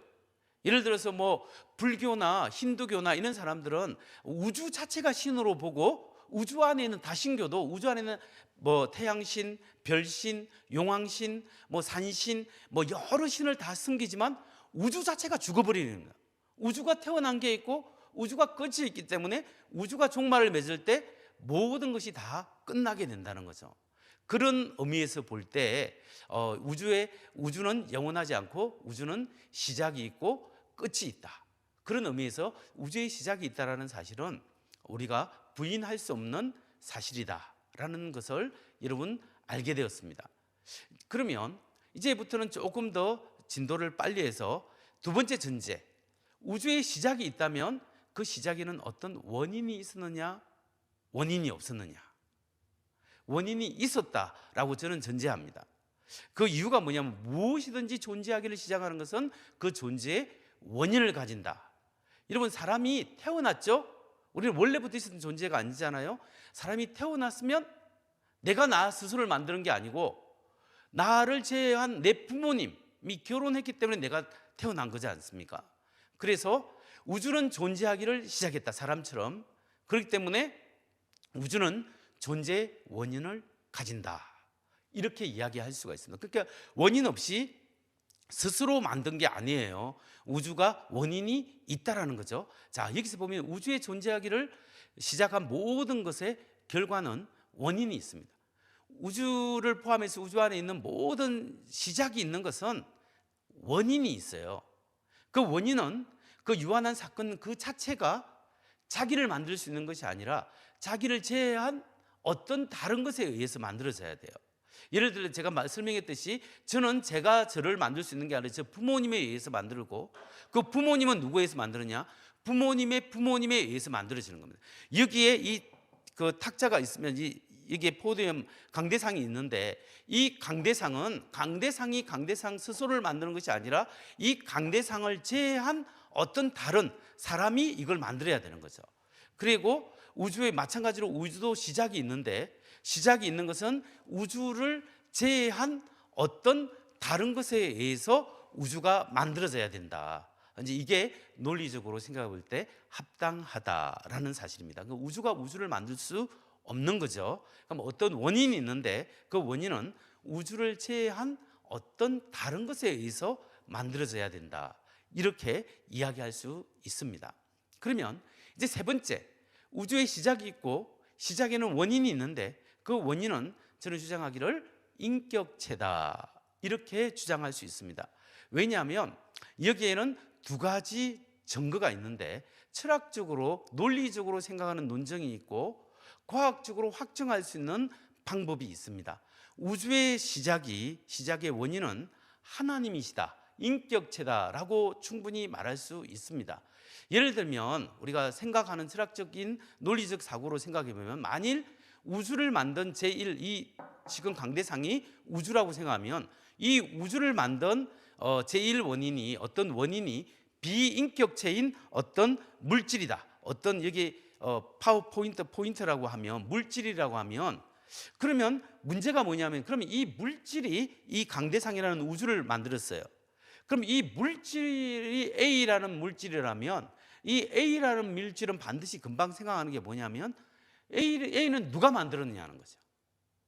Speaker 1: 예를 들어서 뭐 불교나 힌두교나 이런 사람들은 우주 자체가 신으로 보고 우주 안에 있는 다신교도 우주 안에는 뭐 태양신, 별신, 용왕신, 뭐 산신, 뭐 여러 신을 다 숨기지만 우주 자체가 죽어버리는 거예요. 우주가 태어난 게 있고 우주가 끝이 있기 때문에 우주가 종말을 맺을 때 모든 것이 다 끝나게 된다는 거죠. 그런 의미에서 볼 때 우주는 영원하지 않고 우주는 시작이 있고 끝이 있다. 그런 의미에서 우주의 시작이 있다라는 사실은 우리가 부인할 수 없는 사실이다라는 것을 여러분 알게 되었습니다. 그러면 이제부터는 조금 더 진도를 빨리 해서 두 번째 전제, 우주의 시작이 있다면 그 시작에는 어떤 원인이 있었느냐, 원인이 없었느냐. 원인이 있었다라고 저는 전제합니다. 그 이유가 뭐냐면 무엇이든지 존재하기를 시작하는 것은 그 존재의 원인을 가진다. 여러분, 사람이 태어났죠? 우리는 원래부터 있었던 존재가 아니잖아요. 사람이 태어났으면 내가 나 스스로를 만드는 게 아니고 나를 제외한 내 부모님이 결혼했기 때문에 내가 태어난 거지 않습니까? 그래서 우주는 존재하기를 시작했다, 사람처럼. 그렇기 때문에 우주는 존재의 원인을 가진다, 이렇게 이야기할 수가 있습니다. 그러니까 원인 없이 스스로 만든 게 아니에요. 우주가 원인이 있다라는 거죠. 자, 여기서 보면 우주의 존재하기를 시작한 모든 것의 결과는 원인이 있습니다. 우주를 포함해서 우주 안에 있는 모든 시작이 있는 것은 원인이 있어요. 그 원인은 그 유한한 사건 그 자체가 자기를 만들 수 있는 것이 아니라 자기를 제외한 어떤 다른 것에 의해서 만들어져야 돼요. 예를 들어 제가 설명했듯이 저는 제가 저를 만들 수 있는 게 아니라 저 부모님에 의해서 만들고, 그 부모님은 누구에 의해서 만들었냐? 부모님에 의해서 만들어지는 겁니다. 여기에 그 탁자가 있으면 여기에 포디움 강대상이 있는데, 이 강대상은 강대상이 강대상 스스로를 만드는 것이 아니라 이 강대상을 제외한 어떤 다른 사람이 이걸 만들어야 되는 거죠. 그리고 우주에 마찬가지로 우주도 시작이 있는데, 시작이 있는 것은 우주를 제외한 어떤 다른 것에 의해서 우주가 만들어져야 된다. 이제 이게 논리적으로 생각해 볼 때 합당하다라는 사실입니다. 우주가 우주를 만들 수 없는 거죠. 그럼 어떤 원인이 있는데 그 원인은 우주를 제외한 어떤 다른 것에 의해서 만들어져야 된다, 이렇게 이야기할 수 있습니다. 그러면 이제 세 번째, 우주의 시작이 있고 시작에는 원인이 있는데 그 원인은 저는 주장하기를 인격체다, 이렇게 주장할 수 있습니다. 왜냐하면 여기에는 두 가지 증거가 있는데, 철학적으로 논리적으로 생각하는 논증이 있고 과학적으로 확정할 수 있는 방법이 있습니다. 우주의 시작의 원인은 하나님이시다, 인격체다라고 충분히 말할 수 있습니다. 예를 들면 우리가 생각하는 철학적인 논리적 사고로 생각해 보면, 만일 우주를 만든 제1, 이 지금 강대상이 우주라고 생각하면 이 우주를 만든 제1 원인이, 어떤 원인이 비인격체인 어떤 물질이다, 어떤 여기 포인트라고 하면 물질이라고 하면, 그러면 문제가 뭐냐면, 그러면 이 물질이 이 강대상이라는 우주를 만들었어요. 그럼 이 물질이 A라는 물질이라면 이 A라는 물질은 반드시 금방 생각하는 게 뭐냐면 A는 누가 만들었느냐는 거죠.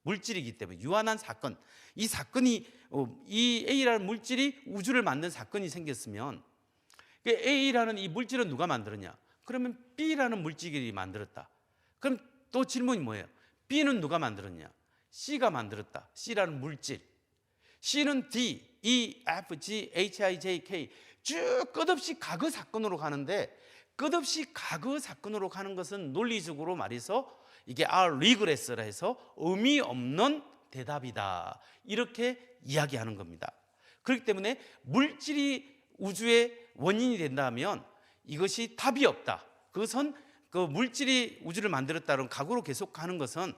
Speaker 1: 물질이기 때문에 유한한 사건, 이 사건이 이 A라는 물질이 우주를 만든 사건이 생겼으면 A라는 이 물질은 누가 만들었냐? 그러면 B라는 물질이 만들었다. 그럼 또 질문이 뭐예요? B는 누가 만들었냐? C가 만들었다. C라는 물질. C는 D, E, F, G, H, I, J, K 쭉 끝없이 과거 사건으로 가는데, 끝없이 과거 사건으로 가는 것은 논리적으로 말해서 이게 regress라 해서 의미 없는 대답이다, 이렇게 이야기하는 겁니다. 그렇기 때문에 물질이 우주의 원인이 된다면 이것이 답이 없다. 그것은 그 물질이 우주를 만들었다는 각오로 계속 가는 것은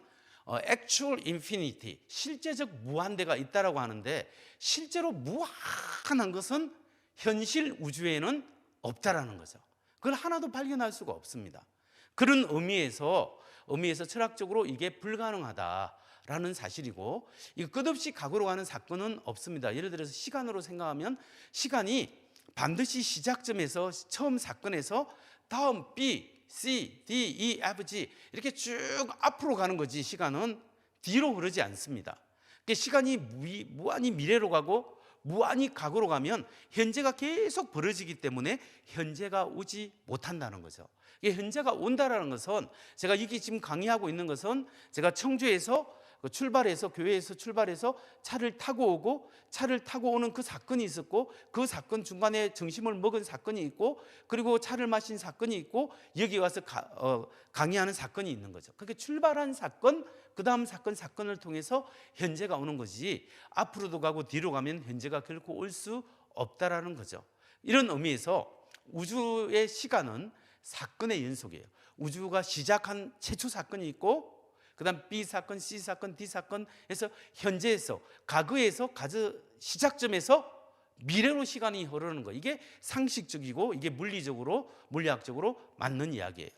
Speaker 1: actual infinity, 실제적 무한대가 있다라고 하는데, 실제로 무한한 것은 현실 우주에는 없다라는 거죠. 그걸 하나도 발견할 수가 없습니다. 그런 의미에서 철학적으로 이게 불가능하다라는 사실이고, 이거 끝없이 과거로 가는 사건은 없습니다. 예를 들어서 시간으로 생각하면 시간이 반드시 시작점에서 처음 사건에서 다음 B, C, D, E, F, G 이렇게 쭉 앞으로 가는 거지, 시간은 뒤로 흐르지 않습니다. 그러니까 시간이 무한히 미래로 가고 무한히 과거로 가면 현재가 계속 벌어지기 때문에 현재가 오지 못한다는 거죠. 현재가 온다라는 것은, 제가 이게 지금 강의하고 있는 것은 제가 청주에서 출발해서, 교회에서 출발해서 차를 타고 오고, 차를 타고 오는 그 사건이 있었고, 그 사건 중간에 점심을 먹은 사건이 있고, 그리고 차를 마신 사건이 있고, 여기 와서 강의하는 사건이 있는 거죠. 그렇게 출발한 사건, 그 다음 사건을 통해서 현재가 오는 거지, 앞으로도 가고 뒤로 가면 현재가 결코 올 수 없다라는 거죠. 이런 의미에서 우주의 시간은 사건의 연속이에요. 우주가 시작한 최초 사건이 있고, 그 다음 B 사건, C 사건, D 사건에서 현재에서, 과거에서, 시작점에서 미래로 시간이 흐르는 거, 이게 상식적이고 이게 물리적으로, 물리학적으로 맞는 이야기예요.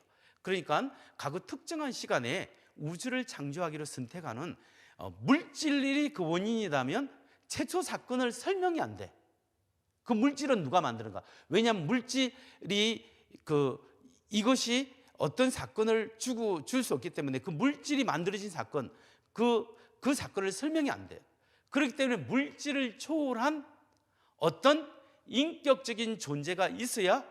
Speaker 1: 그러니까 과거 특정한 시간에 우주를 창조하기로 선택하는 물질이 그 원인이라면 최초 사건을 설명이 안 돼. 그 물질은 누가 만드는가? 왜냐하면 물질이 이것이 어떤 사건을 줄 수 없기 때문에, 그 물질이 만들어진 사건, 그 사건을 설명이 안 돼요. 그렇기 때문에 물질을 초월한 어떤 인격적인 존재가 있어야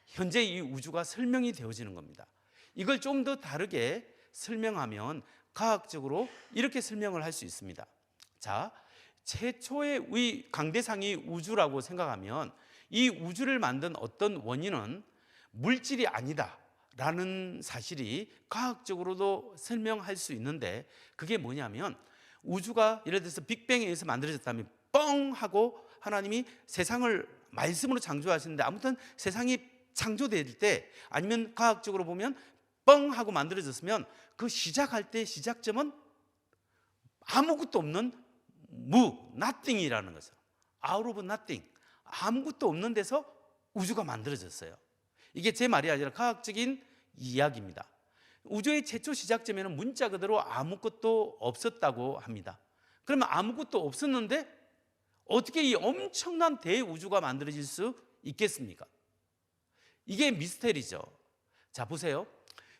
Speaker 1: 현재 이 우주가 설명이 되어지는 겁니다. 이걸 좀 더 다르게 설명하면 과학적으로 이렇게 설명을 할 수 있습니다. 자, 최초의 강대상이 우주라고 생각하면 이 우주를 만든 어떤 원인은 물질이 아니다 라는 사실이 과학적으로도 설명할 수 있는데, 그게 뭐냐면, 우주가 예를 들어서 빅뱅에 의해서 만들어졌다면 뻥 하고 하나님이 세상을 말씀으로 창조하시는데, 아무튼 세상이 창조될 때, 아니면 과학적으로 보면 뻥 하고 만들어졌으면 그 시작할 때 시작점은 아무것도 없는 nothing이라는 거죠. out of nothing, 아무것도 없는 데서 우주가 만들어졌어요. 이게 제 말이 아니라 과학적인 이야기입니다. 우주의 최초 시작점에는 문자 그대로 아무것도 없었다고 합니다. 그러면 아무것도 없었는데 어떻게 이 엄청난 대우주가 만들어질 수 있겠습니까? 이게 미스테리죠. 자, 보세요.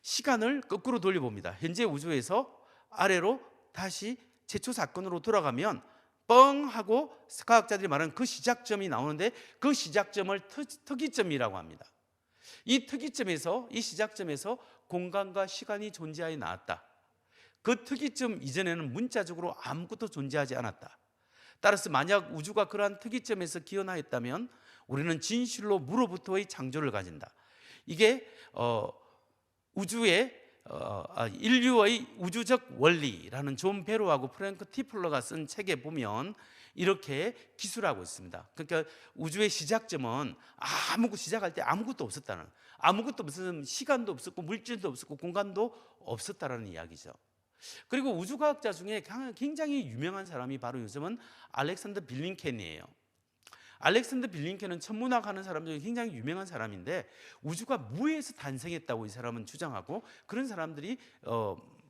Speaker 1: 시간을 거꾸로 돌려봅니다. 현재 우주에서 아래로 다시 최초 사건으로 돌아가면 뻥 하고 과학자들이 말하는 그 시작점이 나오는데, 그 시작점을 특이점이라고 합니다. 이 특이점에서, 이 시작점에서 공간과 시간이 존재하여 나왔다. 그 특이점 이전에는 문자적으로 아무것도 존재하지 않았다. 따라서 만약 우주가 그러한 특이점에서 기원하였다면 우리는 진실로 무로부터의 창조를 가진다. 이게 우주의 인류의 우주적 원리라는 존 베로하고 프랭크 티플러가 쓴 책에 보면 이렇게 기술하고 있습니다. 그러니까 우주의 시작점은 시작할 때 아무것도 없었다는, 아무것도 없으면 시간도 없었고 물질도 없었고 공간도 없었다라는 이야기죠. 그리고 우주과학자 중에 굉장히 유명한 사람이 바로 요즘은 알렉산더 빌링켄이에요. 알렉산더 빌링켄은 천문학 하는 사람 중에 굉장히 유명한 사람인데, 우주가 무에서 탄생했다고 이 사람은 주장하고, 그런 사람들이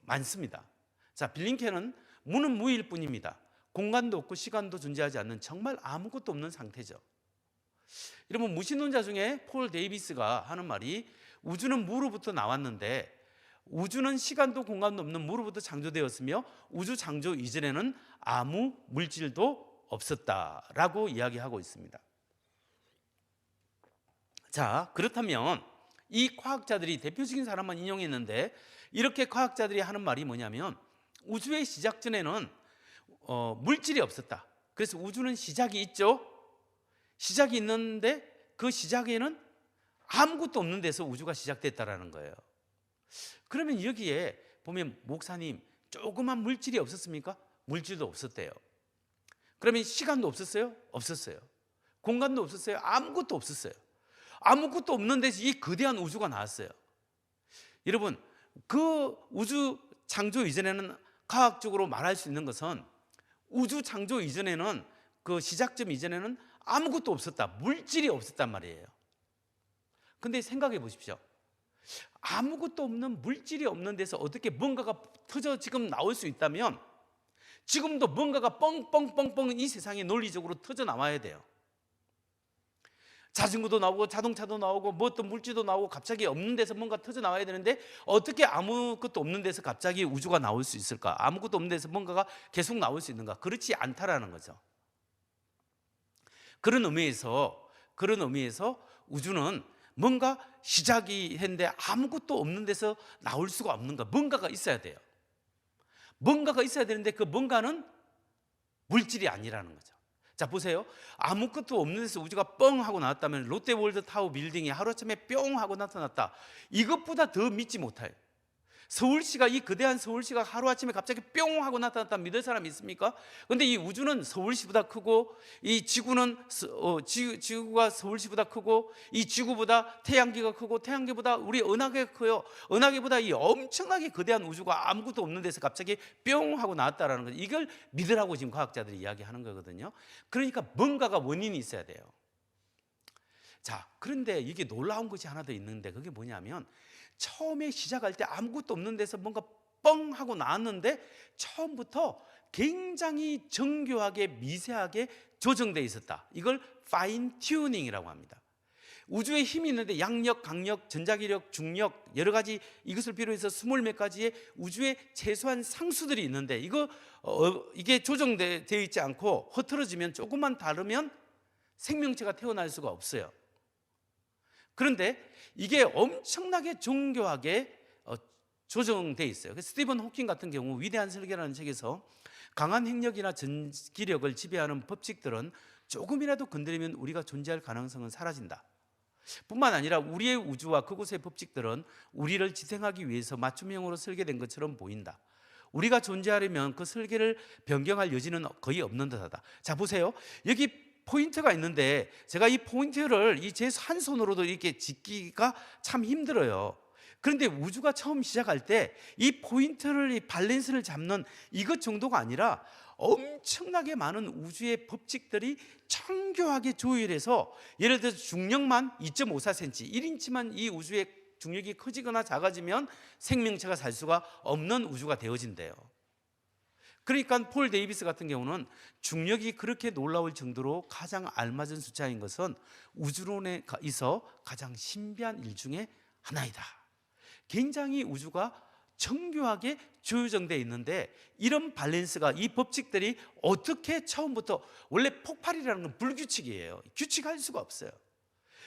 Speaker 1: 많습니다. 자, 빌링켄은 무는 무일 뿐입니다. 공간도 없고 시간도 존재하지 않는 정말 아무것도 없는 상태죠. 여러분, 무신론자 중에 폴 데이비스가 하는 말이, 우주는 무로부터 나왔는데 우주는 시간도 공간도 없는 무로부터 창조되었으며 우주 창조 이전에는 아무 물질도 없었다라고 이야기하고 있습니다. 자, 그렇다면 이 과학자들이 대표적인 사람만 인용했는데, 이렇게 과학자들이 하는 말이 뭐냐면, 우주의 시작 전에는 물질이 없었다. 그래서 우주는 시작이 있죠. 시작이 있는데 그 시작에는 아무것도 없는 데서 우주가 시작됐다라는 거예요. 그러면 여기에 보면 목사님 조그만 물질이 없었습니까? 물질도 없었대요. 그러면 시간도 없었어요? 없었어요. 공간도 없었어요? 아무것도 없었어요. 아무것도 없는 데서 이 거대한 우주가 나왔어요. 여러분, 그 우주 창조 이전에는 과학적으로 말할 수 있는 것은 우주 창조 이전에는 그 시작점 이전에는 아무것도 없었다. 물질이 없었단 말이에요. 근데 생각해 보십시오. 아무것도 없는 물질이 없는 데서 어떻게 뭔가가 터져 지금 나올 수 있다면 지금도 뭔가가 뻥뻥뻥뻥 이 세상에 논리적으로 터져 나와야 돼요. 자전거도 나오고 자동차도 나오고 뭐 어떤 물질도 나오고 갑자기 없는 데서 뭔가 터져 나와야 되는데 어떻게 아무것도 없는 데서 갑자기 우주가 나올 수 있을까? 아무것도 없는 데서 뭔가가 계속 나올 수 있는가? 그렇지 않다라는 거죠. 그런 의미에서 우주는 뭔가 시작이 했는데 아무것도 없는 데서 나올 수가 없는가? 뭔가가 있어야 돼요. 뭔가가 있어야 되는데 그 뭔가는 물질이 아니라는 거죠. 자, 보세요. 아무것도 없는 데서 우주가 뻥 하고 나왔다면 롯데월드타워 빌딩이 하루아침에 뿅 하고 나타났다. 이것보다 더 믿지 못해요. 서울시가, 이 거대한 서울시가 하루아침에 갑자기 뿅 하고 나타났다 믿을 사람 있습니까? 그런데 이 우주는 서울시보다 크고 이 지구는 지구가 서울시보다 크고 이 지구보다 태양계가 크고 태양계보다 우리 은하계가 커요. 은하계보다 이 엄청나게 거대한 우주가 아무것도 없는 데서 갑자기 뿅 하고 나왔다라는 거죠. 이걸 믿으라고 지금 과학자들이 이야기하는 거거든요. 그러니까 뭔가가 원인이 있어야 돼요. 자, 그런데 이게 놀라운 것이 하나 더 있는데 그게 뭐냐면 처음에 시작할 때 아무것도 없는 데서 뭔가 뻥 하고 나왔는데 처음부터 굉장히 정교하게 미세하게 조정되어 있었다. 이걸 파인 튜닝이라고 합니다. 우주에 힘이 있는데 양력, 강력, 전자기력, 중력 여러 가지 이것을 비롯해서 20몇 가지의 우주의 최소한 상수들이 있는데 이게 조정되어 있지 않고 흐트러지면 조금만 다르면 생명체가 태어날 수가 없어요. 그런데 이게 엄청나게 정교하게 조정되어 있어요. 스티븐 호킹 같은 경우 위대한 설계라는 책에서 강한 핵력이나 전기력을 지배하는 법칙들은 조금이라도 건드리면 우리가 존재할 가능성은 사라진다. 뿐만 아니라 우리의 우주와 그곳의 법칙들은 우리를 지탱하기 위해서 맞춤형으로 설계된 것처럼 보인다. 우리가 존재하려면 그 설계를 변경할 여지는 거의 없는 듯하다. 자, 보세요. 여기 포인트가 있는데 제가 이 포인트를 제 한 손으로도 이렇게 짚기가 참 힘들어요. 그런데 우주가 처음 시작할 때 이 포인트를, 이 밸런스를 잡는 이것 정도가 아니라 엄청나게 많은 우주의 법칙들이 정교하게 조율해서 예를 들어서 중력만 2.54cm, 1인치만 이 우주의 중력이 커지거나 작아지면 생명체가 살 수가 없는 우주가 되어진대요. 그러니까 폴 데이비스 같은 경우는 중력이 그렇게 놀라울 정도로 가장 알맞은 숫자인 것은 우주론에 있어 가장 신비한 일 중에 하나이다. 굉장히 우주가 정교하게 조정되어 있는데 이런 밸런스가, 이 법칙들이 어떻게 처음부터, 원래 폭발이라는 건 불규칙이에요. 규칙할 수가 없어요.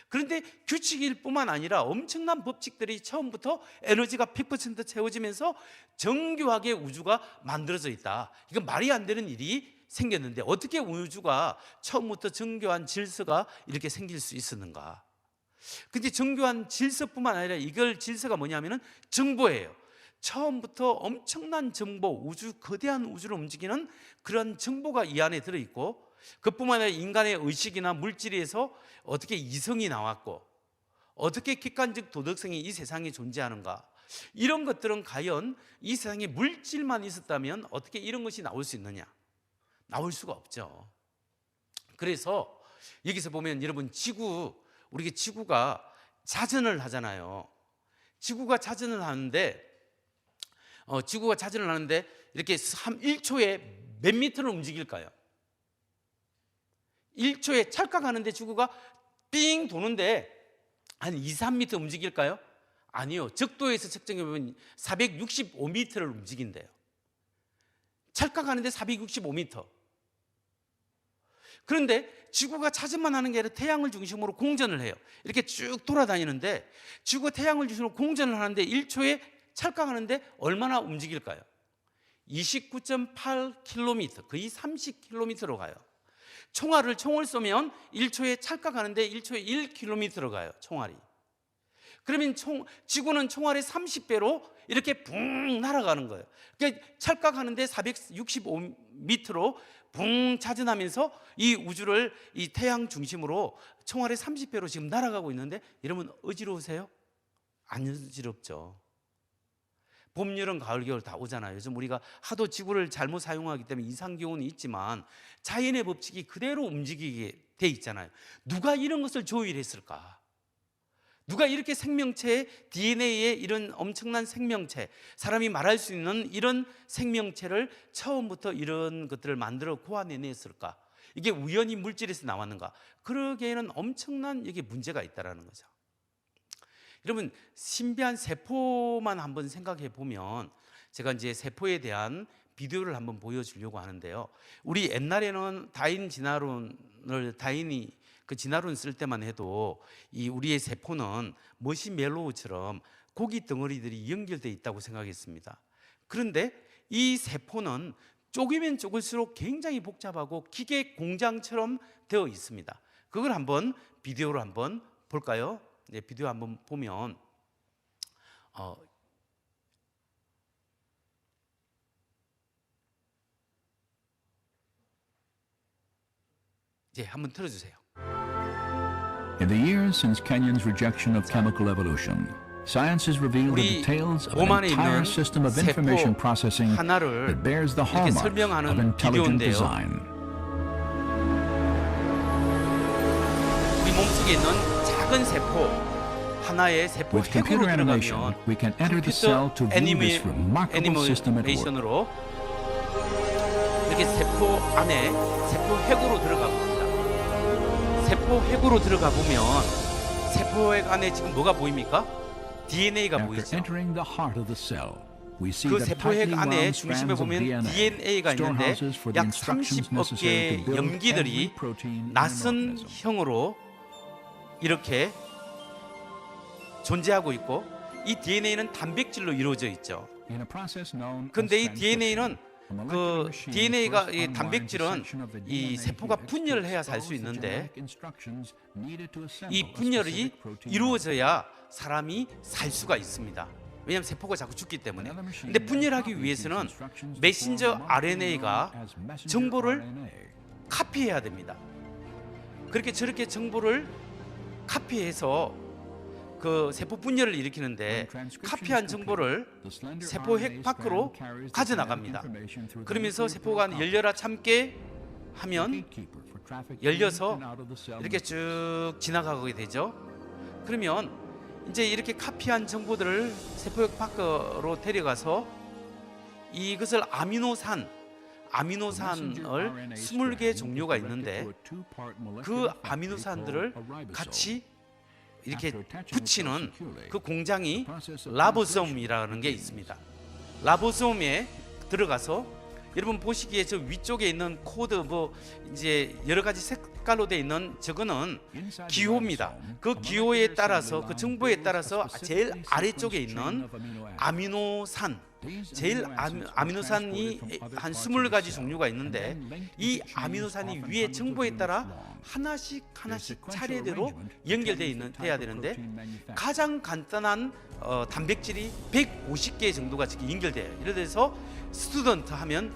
Speaker 1: 그런데 규칙일 뿐만 아니라 엄청난 법칙들이 처음부터 에너지가 100% 채워지면서 정교하게 우주가 만들어져 있다. 이건 말이 안 되는 일이 생겼는데 어떻게 우주가 처음부터 정교한 질서가 이렇게 생길 수 있었는가? 근데 정교한 질서뿐만 아니라 이걸 질서가 뭐냐면은 정보예요. 처음부터 엄청난 정보, 거대한 우주를 움직이는 그런 정보가 이 안에 들어있고, 그뿐만 아니라 인간의 의식이나 물질에서 어떻게 이성이 나왔고 어떻게 객관적 도덕성이 이 세상에 존재하는가, 이런 것들은 과연 이 세상에 물질만 있었다면 어떻게 이런 것이 나올 수 있느냐? 나올 수가 없죠. 그래서 여기서 보면 여러분, 우리 지구가 자전을 하잖아요. 지구가 자전을 하는데 이렇게 1초에 몇 미터를 움직일까요? 1초에 찰칵하는데 지구가 삥 도는데 한 2, 3m 움직일까요? 아니요. 적도에서 측정해보면 465m를 움직인대요. 찰칵하는데 465m. 그런데 지구가 자전만 하는 게 아니라 태양을 중심으로 공전을 해요. 이렇게 쭉 돌아다니는데 지구가 태양을 중심으로 공전을 하는데 1초에 찰칵하는데 얼마나 움직일까요? 29.8km, 거의 30km로 가요. 총을 쏘면 1초에 찰칵하는데 1초에 1km로 가요. 총알이. 그러면 지구는 총알의 30배로 이렇게 붕 날아가는 거예요. 그러니까 찰칵하는데 465m로 붕 차진하면서 이 우주를 이 태양 중심으로 총알의 30배로 지금 날아가고 있는데 여러분 어지러우세요? 안 어지럽죠. 봄, 여름, 가을, 겨울 다 오잖아요. 요즘 우리가 하도 지구를 잘못 사용하기 때문에 이상기온이 있지만 자연의 법칙이 그대로 움직이게 돼 있잖아요. 누가 이런 것을 조율했을까? 누가 이렇게 생명체의 DNA에 이런 엄청난 생명체, 사람이 말할 수 있는 이런 생명체를 처음부터 이런 것들을 만들어 고안해냈을까? 이게 우연히 물질에서 나왔는가? 그러기에는 엄청난 이게 문제가 있다는 거죠. 여러분, 신비한 세포만 한번 생각해 보면, 제가 이제 세포에 대한 비디오를 한번 보여주려고 하는데요. 우리 옛날에는 다인이 그 진화론 쓸 때만 해도 이 우리의 세포는 머시멜로우처럼 고기 덩어리들이 연결되어 있다고 생각했습니다. 그런데 이 세포는 쪼개면 쪼글수록 굉장히 복잡하고 기계 공장처럼 되어 있습니다. 그걸 한번 비디오로 한번 볼까요? 네, 비디오 한번 보면 네, 한번 틀어주세요.
Speaker 2: In the years since Kenyon's rejection of chemical evolution, science has revealed the details of
Speaker 1: 몸
Speaker 2: an
Speaker 1: 안에
Speaker 2: entire
Speaker 1: 있는
Speaker 2: system of information
Speaker 1: 세포
Speaker 2: processing
Speaker 1: 하나를
Speaker 2: that bears the
Speaker 1: 이렇게
Speaker 2: hallmarks of
Speaker 1: 설명하는
Speaker 2: intelligent
Speaker 1: 비디오인데요.
Speaker 2: design.
Speaker 1: 우리 몸속에 있는 작은 세포 하나의 세포
Speaker 2: With
Speaker 1: 핵으로
Speaker 2: computer animation,
Speaker 1: 들어가면
Speaker 2: we can enter the cell to view this remarkable system at work.
Speaker 1: 애니메이션으로 이렇게 세포 안에 세포 핵으로 들어가 봅니다. 세포 핵으로 들어가 보면 세포 핵 안에 지금 뭐가 보입니까? DNA가
Speaker 2: After
Speaker 1: 보이죠.
Speaker 2: entering the heart of the cell, we see
Speaker 1: 그
Speaker 2: the
Speaker 1: 세포 핵
Speaker 2: tightly
Speaker 1: 안에
Speaker 2: wound
Speaker 1: 중심에
Speaker 2: strands of
Speaker 1: 보면
Speaker 2: DNA,
Speaker 1: DNA가 있는데
Speaker 2: storehouses for the
Speaker 1: 약
Speaker 2: instructions
Speaker 1: 30억
Speaker 2: necessary
Speaker 1: 개의
Speaker 2: to build every
Speaker 1: 염기들이
Speaker 2: protein in an
Speaker 1: 낯선
Speaker 2: organism.
Speaker 1: 형으로 이렇게 존재하고 있고, 이 DNA는 단백질로 이루어져 있죠.
Speaker 2: In a process known as
Speaker 1: 근데 이
Speaker 2: transcription,
Speaker 1: DNA는
Speaker 2: a molecular
Speaker 1: 그
Speaker 2: machine
Speaker 1: DNA가
Speaker 2: first
Speaker 1: 이
Speaker 2: unwinds a
Speaker 1: 단백질은
Speaker 2: section of the
Speaker 1: 이
Speaker 2: DNA
Speaker 1: 세포가
Speaker 2: helix
Speaker 1: 분열을
Speaker 2: to
Speaker 1: 해야 살 수
Speaker 2: expose the
Speaker 1: 있는데
Speaker 2: genetic instructions needed to assemble
Speaker 1: 이
Speaker 2: a
Speaker 1: 분열이
Speaker 2: specific protein
Speaker 1: 이루어져야 사람이 살 수가 있습니다. 왜냐하면 세포가 자꾸 죽기 때문에.
Speaker 2: Another machine
Speaker 1: 근데
Speaker 2: then
Speaker 1: 분열하기
Speaker 2: copies
Speaker 1: 위해서는
Speaker 2: these instructions to
Speaker 1: 메신저
Speaker 2: form a molecule
Speaker 1: RNA가
Speaker 2: known as messenger
Speaker 1: 정보를
Speaker 2: RNA.
Speaker 1: 카피해야 됩니다. 그렇게 저렇게 정보를 카피해서 그 세포 분열을 일으키는데 카피한 정보를 세포 핵 밖으로 가져나갑니다. 그러면서 세포가 열려라 참게 하면 열려서 이렇게 쭉 지나가게 되죠. 그러면 이제 이렇게 카피한 정보들을 세포핵 밖으로 데려가서 이것을 아미노산을 20개 종류가 있는데 그 아미노산들을 같이 이렇게 붙이는 그 공장이 라보솜이라는 게 있습니다. 라보솜에 들어가서 여러분 보시기에 저 위쪽에 있는 코드 뭐 이제 여러 가지 색깔로 되어 있는 저거는 기호입니다. 그 기호에 따라서 그 정보에 따라서 제일 아래쪽에 있는 아미노산, 제일 아미노산이 한 20가지 종류가 있는데 이 아미노산이 위에 정보에 따라 하나씩 차례대로 연결되어야 되는데 가장 간단한 단백질이 150개 정도가 지금 연결돼요. 예를 들어서 스튜던트 하면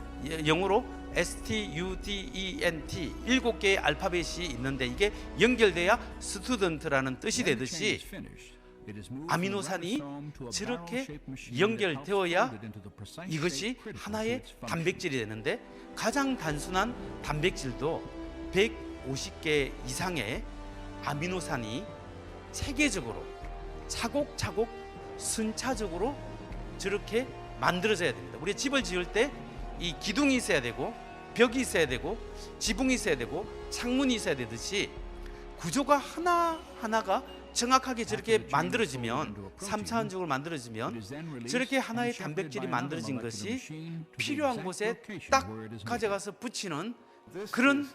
Speaker 1: 영어로 STUDENT 7개의 알파벳이 있는데 이게 연결돼야 스튜던트라는 뜻이 되듯이 아미노산이 저렇게 연결되어야 이것이 하나의 단백질이 되는데 가장 단순한 단백질도 150개 이상의 아미노산이 체계적으로 차곡차곡 순차적으로 저렇게 만들어져야 됩니다. 우리 집을 지을 때 이 기둥이 있어야 되고 벽이 있어야 되고 지붕이 있어야 되고 창문이 있어야 되듯이 구조가 하나하나가 정확하게 저렇게 만들어지면 3차원적으로 만들어지면 저렇게 하나의 단백질이 만들어진 것이 필요한 곳에 딱 가져가서 붙이는 그런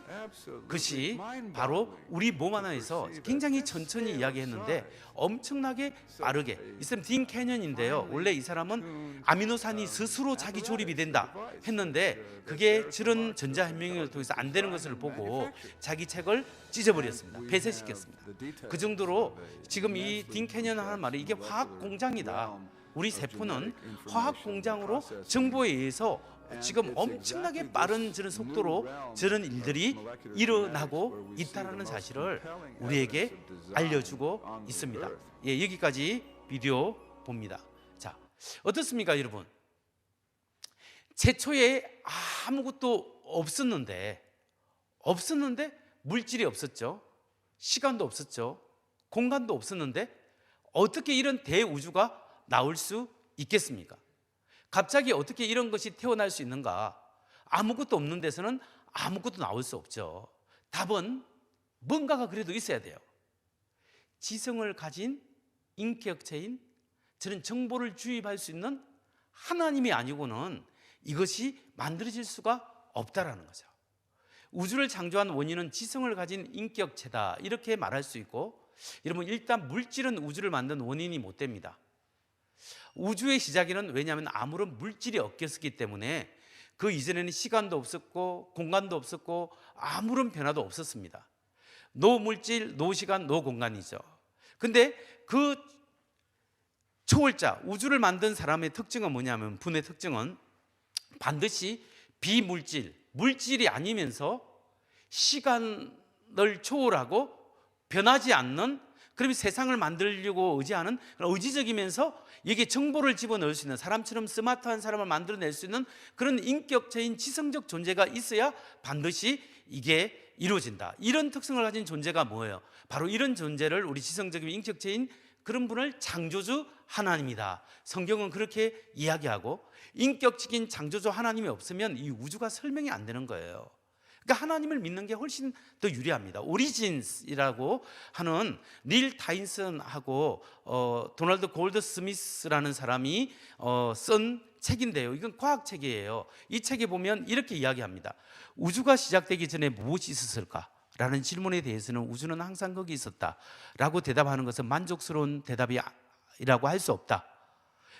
Speaker 1: 것이 바로 우리 몸 하나에서 굉장히 천천히 이야기했는데 엄청나게 빠르게 이슬람 딘 캐년인데요. 원래 이 사람은 아미노산이 스스로 자기 조립이 된다 했는데 그게 저런 전자현미경을 통해서 안 되는 것을 보고 자기 책을 찢어버렸습니다. 폐쇄시켰습니다. 그 정도로 지금 이 딘 캐년 하는 말이 이게 화학 공장이다. 우리 세포는 화학 공장으로 정보에 의해서 지금 엄청나게 빠른 저런 속도로 저런 일들이 일어나고 있다는 사실을 우리에게 알려주고 있습니다. 예, 여기까지 비디오 봅니다. 자, 어떻습니까, 여러분? 최초에 아무것도 없었는데 물질이 없었죠. 시간도 없었죠. 공간도 없었는데 어떻게 이런 대우주가 나올 수 있겠습니까? 갑자기 어떻게 이런 것이 태어날 수 있는가? 아무것도 없는 데서는 아무것도 나올 수 없죠. 답은 뭔가가 그래도 있어야 돼요. 지성을 가진 인격체인 저런 정보를 주입할 수 있는 하나님이 아니고는 이것이 만들어질 수가 없다라는 거죠. 우주를 창조한 원인은 지성을 가진 인격체다 이렇게 말할 수 있고, 여러분 일단 물질은 우주를 만든 원인이 못 됩니다. 우주의 시작에는 왜냐하면 아무런 물질이 없었기 때문에 그 이전에는 시간도 없었고 공간도 없었고 아무런 변화도 없었습니다. 노물질, 노시간, 노공간이죠. 근데 그 초월자, 우주를 만든 사람의 특징은 뭐냐면, 분의 특징은 반드시 비물질, 물질이 아니면서 시간을 초월하고 변하지 않는, 그러면 세상을 만들려고 의지하는 의지적이면서 이게 정보를 집어넣을 수 있는, 사람처럼 스마트한 사람을 만들어낼 수 있는 그런 인격체인 지성적 존재가 있어야 반드시 이게 이루어진다. 이런 특성을 가진 존재가 뭐예요? 바로 이런 존재를 우리 지성적인 인격체인 그런 분을 창조주 하나님이다. 성경은 그렇게 이야기하고, 인격적인 창조주 하나님이 없으면 이 우주가 설명이 안 되는 거예요. 그러니까 하나님을 믿는 게 훨씬 더 유리합니다. 오리진스이라고 하는 닐 타인슨하고 도널드 골드 스미스라는 사람이 쓴 책인데요. 이건 과학책이에요. 이 책에 보면 이렇게 이야기합니다. 우주가 시작되기 전에 무엇이 있었을까? 라는 질문에 대해서는 우주는 항상 거기 있었다라고 대답하는 것은 만족스러운 대답이라고 할 수 없다.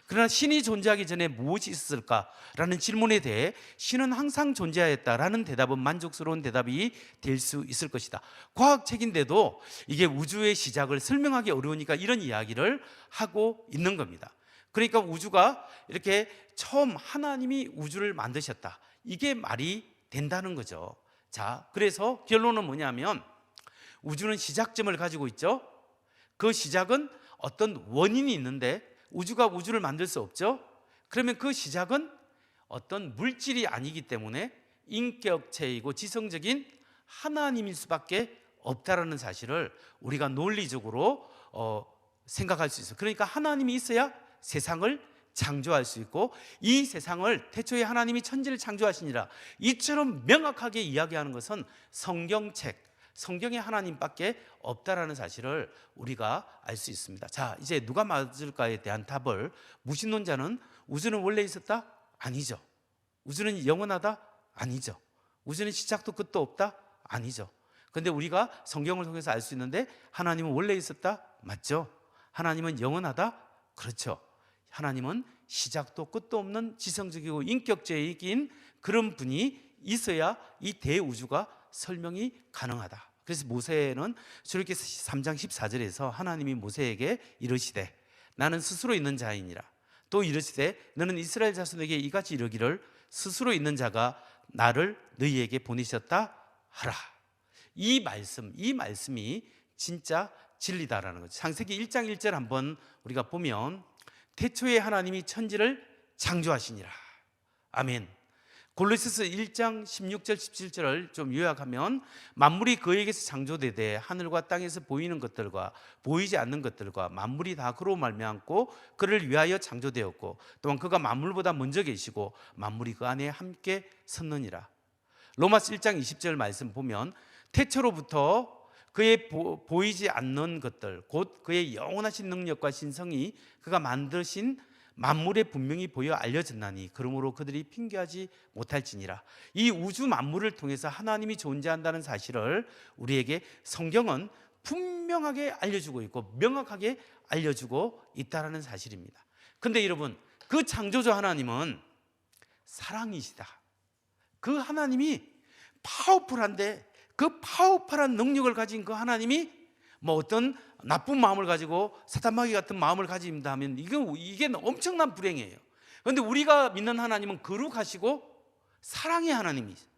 Speaker 1: 그러나 신이 존재하기 전에 무엇이 있었을까라는 질문에 대해 신은 항상 존재하였다라는 대답은 만족스러운 대답이 될 수 있을 것이다. 과학책인데도 이게 우주의 시작을 설명하기 어려우니까 이런 이야기를 하고 있는 겁니다. 그러니까 우주가 이렇게 처음 하나님이 우주를 만드셨다, 이게 말이 된다는 거죠. 자, 그래서 결론은 뭐냐면 우주는 시작점을 가지고 있죠. 그 시작은 어떤 원인이 있는데 우주가 우주를 만들 수 없죠. 그러면 그 시작은 어떤 물질이 아니기 때문에 인격체이고 지성적인 하나님일 수밖에 없다라는 사실을 우리가 논리적으로 생각할 수 있어요. 그러니까 하나님이 있어야 세상을 창조할 수 있고, 이 세상을 태초에 하나님이 천지를 창조하시니라 이처럼 명확하게 이야기하는 것은 성경책, 성경의 하나님밖에 없다라는 사실을 우리가 알 수 있습니다. 자, 이제 누가 맞을까에 대한 답을, 무신론자는 우주는 원래 있었다? 아니죠. 우주는 영원하다? 아니죠. 우주는 시작도 끝도 없다? 아니죠. 그런데 우리가 성경을 통해서 알 수 있는데 하나님은 원래 있었다? 맞죠. 하나님은 영원하다? 그렇죠. 하나님은 시작도 끝도 없는 지성적이고 인격적인 그런 분이 있어야 이 대우주가 설명이 가능하다. 그래서 모세는 출애굽기 3장 14절에서 하나님이 모세에게 이르시되 나는 스스로 있는 자이니라. 또 이르시되 너는 이스라엘 자손에게 이같이 이르기를 스스로 있는 자가 나를 너희에게 보내셨다 하라. 이 말씀이 진짜 진리다라는 거죠. 창세기 1장 1절 한번 우리가 보면 태초에 하나님이 천지를 창조하시니라. 아멘. 골로새서 1장 16절 17절을 좀 요약하면 만물이 그에게서 창조되되 하늘과 땅에서 보이는 것들과 보이지 않는 것들과 만물이 다 그로 말미암고 그를 위하여 창조되었고 또한 그가 만물보다 먼저 계시고 만물이 그 안에 함께 섰느니라. 로마서 1장 20절 말씀 보면 태초로부터 그의 보이지 않는 것들 곧 그의 영원하신 능력과 신성이 그가 만물에 분명히 보여 알려졌나니 그러므로 그들이 핑계하지 못할지니라. 이 우주 만물을 통해서 하나님이 존재한다는 사실을 우리에게 성경은 분명하게 알려주고 있고 명확하게 알려주고 있다는 사실입니다. 근데 여러분, 그 창조주 하나님은 사랑이시다. 그 하나님이 파워풀한데 그 파워풀한 능력을 가진 그 하나님이 뭐 어떤 나쁜 마음을 가지고 사탄마귀 같은 마음을 가진다면 이게 엄청난 불행이에요. 그런데 우리가 믿는 하나님은 거룩하시고 사랑의 하나님이세요.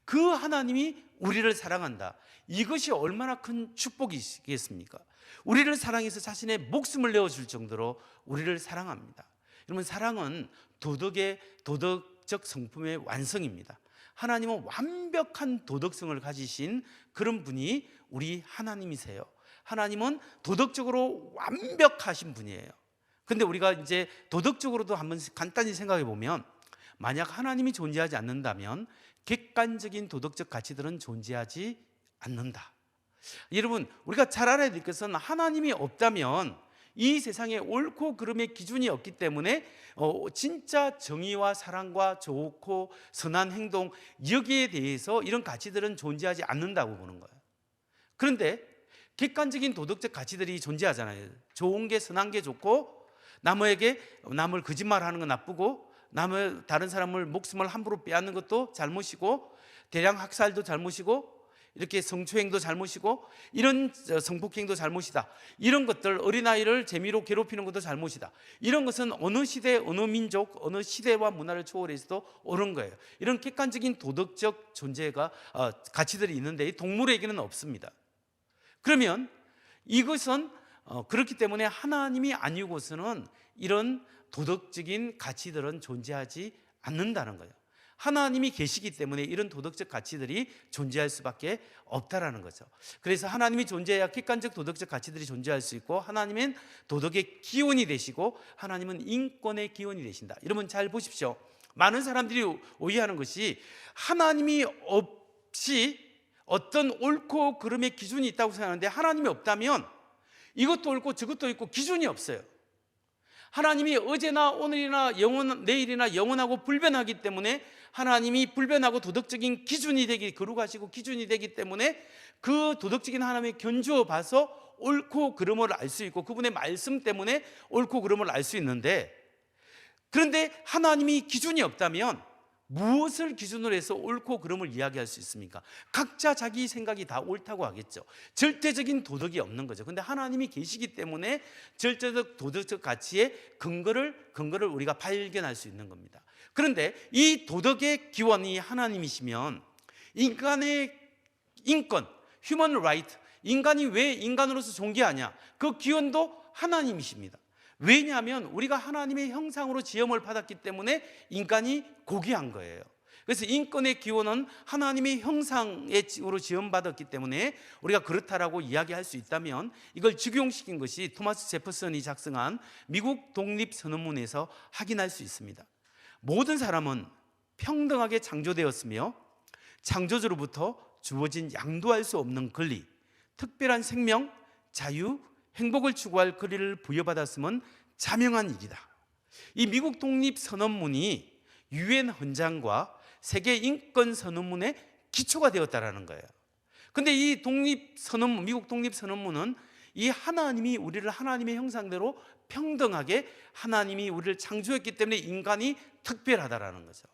Speaker 1: 그 하나님이 우리를 사랑한다. 이것이 얼마나 큰 축복이겠습니까? 우리를 사랑해서 자신의 목숨을 내어줄 정도로 우리를 사랑합니다. 여러분, 사랑은 도덕적 성품의 완성입니다. 하나님은 완벽한 도덕성을 가지신 그런 분이 우리 하나님이세요. 하나님은 도덕적으로 완벽하신 분이에요. 근데 우리가 이제 도덕적으로도 한번 간단히 생각해 보면, 만약 하나님이 존재하지 않는다면 객관적인 도덕적 가치들은 존재하지 않는다. 여러분, 우리가 잘 알아야 될 것은 하나님이 없다면 이 세상에 옳고 그름의 기준이 없기 때문에 진짜 정의와 사랑과 좋고 선한 행동, 여기에 대해서 이런 가치들은 존재하지 않는다고 보는 거예요. 그런데 객관적인 도덕적 가치들이 존재하잖아요. 좋은 게, 선한 게 좋고, 남을 거짓말하는 건 나쁘고, 다른 사람을 목숨을 함부로 빼앗는 것도 잘못이고, 대량 학살도 잘못이고, 이렇게 성추행도 잘못이고, 이런 성폭행도 잘못이다. 이런 것들, 어린아이를 재미로 괴롭히는 것도 잘못이다. 이런 것은 어느 시대, 어느 민족, 어느 시대와 문화를 초월해서도 옳은 거예요. 이런 객관적인 도덕적 존재가 가치들이 있는데 동물에게는 없습니다. 그러면 이것은 그렇기 때문에 하나님이 아니고서는 이런 도덕적인 가치들은 존재하지 않는다는 거예요. 하나님이 계시기 때문에 이런 도덕적 가치들이 존재할 수밖에 없다라는 거죠. 그래서 하나님이 존재해야 객관적 도덕적 가치들이 존재할 수 있고, 하나님은 도덕의 기원이 되시고 하나님은 인권의 기원이 되신다. 여러분 잘 보십시오. 많은 사람들이 오해하는 것이 하나님이 없이 어떤 옳고 그름의 기준이 있다고 생각하는데, 하나님이 없다면 이것도 옳고 저것도 있고 기준이 없어요. 하나님이 어제나 오늘이나 내일이나 영원하고 불변하기 때문에 하나님이 불변하고 도덕적인 기준이 거룩하시고 기준이 되기 때문에 그 도덕적인 하나님의 견주어 봐서 옳고 그름을 알 수 있고, 그분의 말씀 때문에 옳고 그름을 알 수 있는데, 그런데 하나님이 기준이 없다면 무엇을 기준으로 해서 옳고 그름을 이야기할 수 있습니까? 각자 자기 생각이 다 옳다고 하겠죠. 절대적인 도덕이 없는 거죠. 근데 하나님이 계시기 때문에 절대적 도덕적 가치의 근거를 우리가 발견할 수 있는 겁니다. 그런데 이 도덕의 기원이 하나님이시면 인간의 인권, 휴먼 라이트, 인간이 왜 인간으로서 존귀하냐, 그 기원도 하나님이십니다. 왜냐하면 우리가 하나님의 형상으로 지음을 받았기 때문에 인간이 고귀한 거예요. 그래서 인권의 기원은 하나님의 형상으로 지음받았기 때문에 우리가 그렇다라고 이야기할 수 있다면, 이걸 적용시킨 것이 토마스 제퍼슨이 작성한 미국 독립선언문에서 확인할 수 있습니다. 모든 사람은 평등하게 창조되었으며 창조주로부터 주어진 양도할 수 없는 권리, 특별한 생명, 자유, 행복을 추구할 권리를 부여받았음은 자명한 일이다. 이 미국 독립선언문이 유엔 헌장과 세계 인권 선언문의 기초가 되었다라는 거예요. 근데 이 미국 독립선언문은 이 하나님이 우리를 하나님의 형상대로 평등하게, 하나님이 우리를 창조했기 때문에 인간이 특별하다라는 거죠.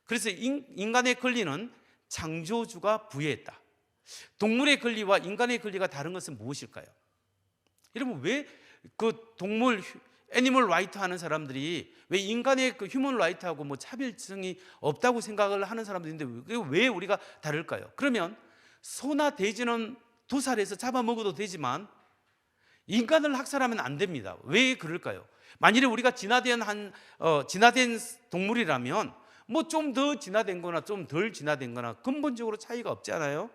Speaker 1: 그래서 인간의 권리는 창조주가 부여했다. 동물의 권리와 인간의 권리가 다른 것은 무엇일까요? 여러분, 왜 그 동물 애니멀 라이트 하는 사람들이 왜 인간의 그 휴먼 라이트하고 뭐 차별성이 없다고 생각을 하는 사람들인데 왜 우리가 다를까요? 그러면 소나 돼지는 도살해서 잡아먹어도 되지만 인간을 학살하면 안 됩니다. 왜 그럴까요? 만일에 우리가 진화된 동물이라면 뭐 좀 더 진화된 거나 좀 덜 진화된 거나 근본적으로 차이가 없지 않아요?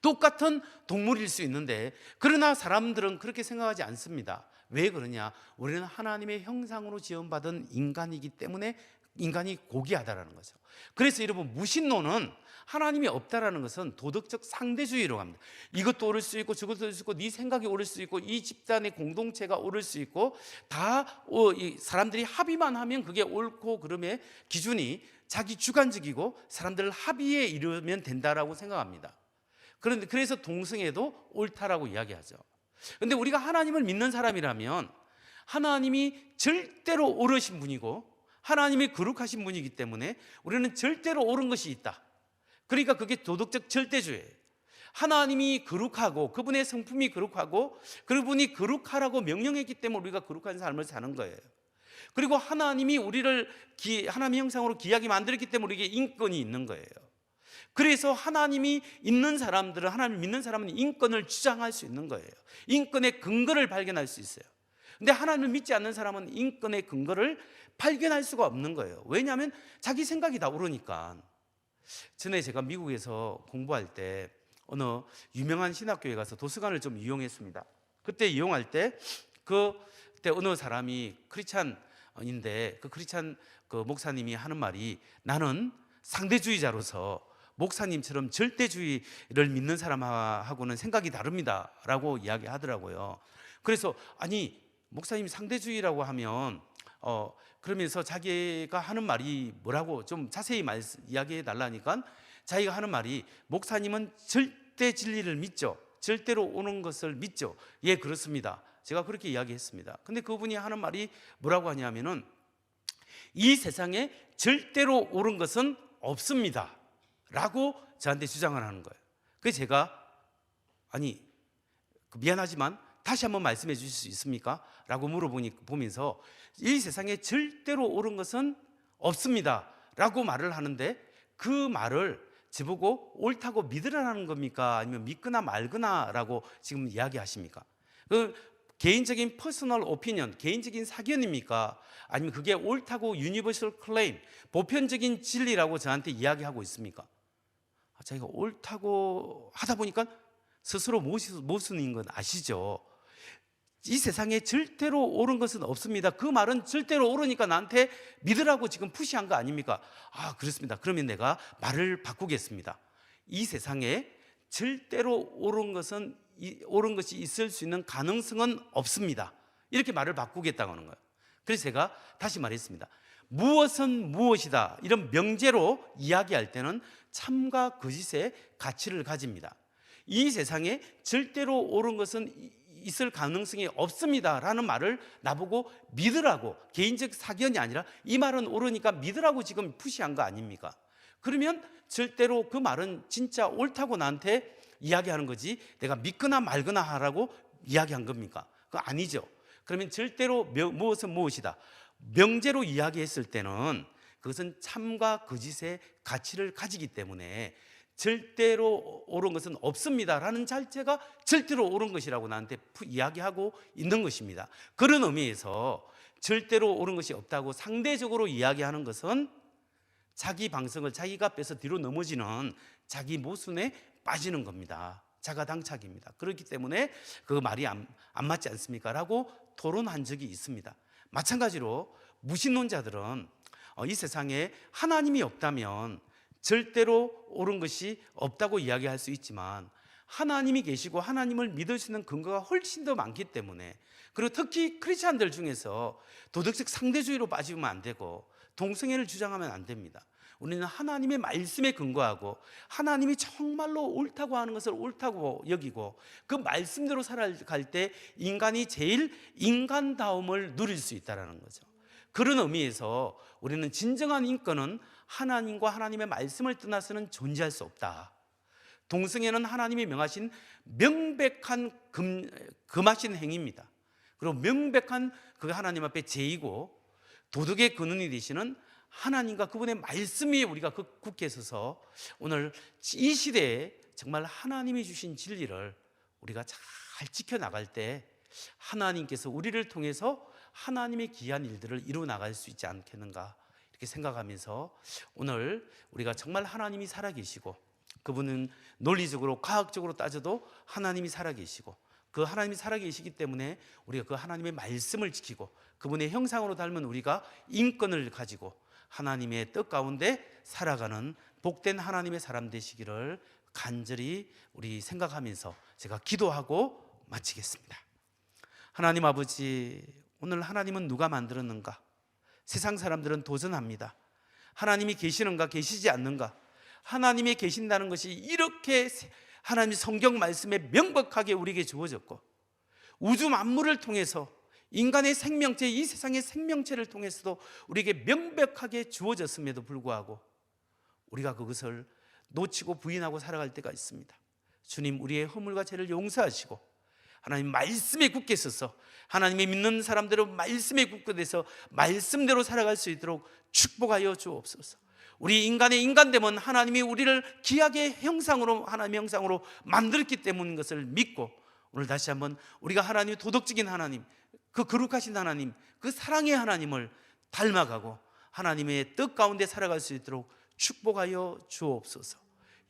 Speaker 1: 똑같은 동물일 수 있는데, 그러나 사람들은 그렇게 생각하지 않습니다. 왜 그러냐? 우리는 하나님의 형상으로 지음받은 인간이기 때문에 인간이 고귀하다라는 거죠. 그래서 여러분, 무신론은 하나님이 없다라는 것은 도덕적 상대주의로 합니다. 이것도 옳을 수 있고 저것도 옳을 수 있고 네 생각이 옳을 수 있고 이 집단의 공동체가 옳을 수 있고 다 이 사람들이 합의만 하면 그게 옳고 그름의 기준이 자기 주관적이고 사람들 합의에 이르면 된다라고 생각합니다. 그런데 그래서 동성애도 옳다라고 이야기하죠. 그런데 우리가 하나님을 믿는 사람이라면 하나님이 절대로 옳으신 분이고 하나님이 거룩하신 분이기 때문에 우리는 절대로 옳은 것이 있다. 그러니까 그게 도덕적 절대주의예요. 하나님이 거룩하고 그분의 성품이 거룩하고 그분이 거룩하라고 명령했기 때문에 우리가 거룩한 삶을 사는 거예요. 그리고 하나님이 우리를 하나님의 형상으로 귀하게 만들었기 때문에 우리에게 인권이 있는 거예요. 그래서 하나님이 있는 사람들은, 하나님을 믿는 사람은 인권을 주장할 수 있는 거예요. 인권의 근거를 발견할 수 있어요. 근데 하나님을 믿지 않는 사람은 인권의 근거를 발견할 수가 없는 거예요. 왜냐하면 자기 생각이 다 옳으니까. 전에 제가 미국에서 공부할 때 어느 유명한 신학교에 가서 도서관을 좀 이용했습니다. 그때 이용할 때 그때 어느 사람이 크리스찬인데 그 크리스찬 그 목사님이 하는 말이, 나는 상대주의자로서 목사님처럼 절대주의를 믿는 사람하고는 생각이 다릅니다 라고 이야기하더라고요. 그래서 아니, 목사님이 상대주의라고 하면 그러면서 자기가 하는 말이 뭐라고 좀 자세히 이야기해 달라니까 자기가 하는 말이, 목사님은 절대 진리를 믿죠, 절대로 오는 것을 믿죠. 예, 그렇습니다. 제가 그렇게 이야기했습니다. 근데 그분이 하는 말이 뭐라고 하냐면은, 이 세상에 절대로 옳은 것은 없습니다 라고 저한테 주장을 하는 거예요. 그래서 제가 아니, 미안하지만 다시 한번 말씀해 주실 수 있습니까? 라고 물어보면서 이 세상에 절대로 옳은 것은 없습니다 라고 말을 하는데, 그 말을 저보고 옳다고 믿으라는 겁니까? 아니면 믿거나 말거나 라고 지금 이야기하십니까? 그 개인적인 퍼스널 오피니언, 개인적인 사견입니까? 아니면 그게 옳다고 유니버설 클레임, 보편적인 진리라고 저한테 이야기하고 있습니까? 자기가 옳다고 하다 보니까 스스로 모순인 건 아시죠? 이 세상에 절대로 옳은 것은 없습니다. 그 말은 절대로 옳으니까 나한테 믿으라고 지금 푸시한 거 아닙니까? 아, 그렇습니다. 그러면 내가 말을 바꾸겠습니다. 이 세상에 절대로 옳은 것이 있을 수 있는 가능성은 없습니다. 이렇게 말을 바꾸겠다고 하는 거예요. 그래서 제가 다시 말했습니다. 무엇은 무엇이다, 이런 명제로 이야기할 때는 참과 거짓의 가치를 가집니다. 이 세상에 절대로 옳은 것은 있을 가능성이 없습니다 라는 말을 나보고 믿으라고, 개인적 사견이 아니라 이 말은 옳으니까 믿으라고 지금 푸시한 거 아닙니까? 그러면 절대로 그 말은 진짜 옳다고 나한테 이야기하는 거지 내가 믿거나 말거나 하라고 이야기한 겁니까? 그거 아니죠. 그러면 절대로 무엇은 무엇이다, 명제로 이야기했을 때는 그것은 참과 거짓의 가치를 가지기 때문에 절대로 옳은 것은 없습니다라는 자체가 절대로 옳은 것이라고 나한테 이야기하고 있는 것입니다. 그런 의미에서 절대로 옳은 것이 없다고 상대적으로 이야기하는 것은 자기 방성을 자기가 빼서 뒤로 넘어지는 자기 모순에 빠지는 겁니다. 자가당착입니다. 그렇기 때문에 그 말이 안 맞지 않습니까? 라고 토론한 적이 있습니다. 마찬가지로 무신론자들은 이 세상에 하나님이 없다면 절대로 옳은 것이 없다고 이야기할 수 있지만, 하나님이 계시고 하나님을 믿을 수 있는 근거가 훨씬 더 많기 때문에, 그리고 특히 크리스찬들 중에서 도덕적 상대주의로 빠지면 안 되고 동성애를 주장하면 안 됩니다. 우리는 하나님의 말씀에 근거하고 하나님이 정말로 옳다고 하는 것을 옳다고 여기고 그 말씀대로 살아갈 때 인간이 제일 인간다움을 누릴 수 있다는 거죠. 그런 의미에서 우리는 진정한 인권은 하나님과 하나님의 말씀을 떠나서는 존재할 수 없다. 동성애는 하나님이 명하신 명백한 금하신 행위입니다. 그리고 명백한 그 하나님 앞에 죄이고 도덕의 근원이 되시는 하나님과 그분의 말씀이 우리가 굳게 서서 오늘 이 시대에 정말 하나님이 주신 진리를 우리가 잘 지켜나갈 때 하나님께서 우리를 통해서 하나님의 귀한 일들을 이루어 나갈 수 있지 않겠는가, 이렇게 생각하면서 오늘 우리가 정말 하나님이 살아계시고, 그분은 논리적으로 과학적으로 따져도 하나님이 살아계시고, 그 하나님이 살아계시기 때문에 우리가 그 하나님의 말씀을 지키고 그분의 형상으로 닮은 우리가 인권을 가지고 하나님의 뜻 가운데 살아가는 복된 하나님의 사람 되시기를 간절히 우리 생각하면서 제가 기도하고 마치겠습니다. 하나님 아버지, 오늘 하나님은 누가 만들었는가? 세상 사람들은 도전합니다. 하나님이 계시는가 계시지 않는가? 하나님이 계신다는 것이 이렇게 하나님 성경 말씀에 명백하게 우리에게 주어졌고, 우주 만물을 통해서 인간의 생명체, 이 세상의 생명체를 통해서도 우리에게 명백하게 주어졌음에도 불구하고 우리가 그것을 놓치고 부인하고 살아갈 때가 있습니다. 주님, 우리의 허물과 죄를 용서하시고 하나님 말씀에 굳게 서서 하나님의 믿는 사람대로 말씀에 굳게 돼서 말씀대로 살아갈 수 있도록 축복하여 주옵소서. 우리 인간의 인간됨은 하나님이 우리를 귀하게 형상으로, 하나님의 형상으로 만들었기 때문인 것을 믿고, 오늘 다시 한번 우리가 하나님의 도덕적인 하나님, 그 거룩하신 하나님, 그 사랑의 하나님을 닮아가고 하나님의 뜻 가운데 살아갈 수 있도록 축복하여 주옵소서.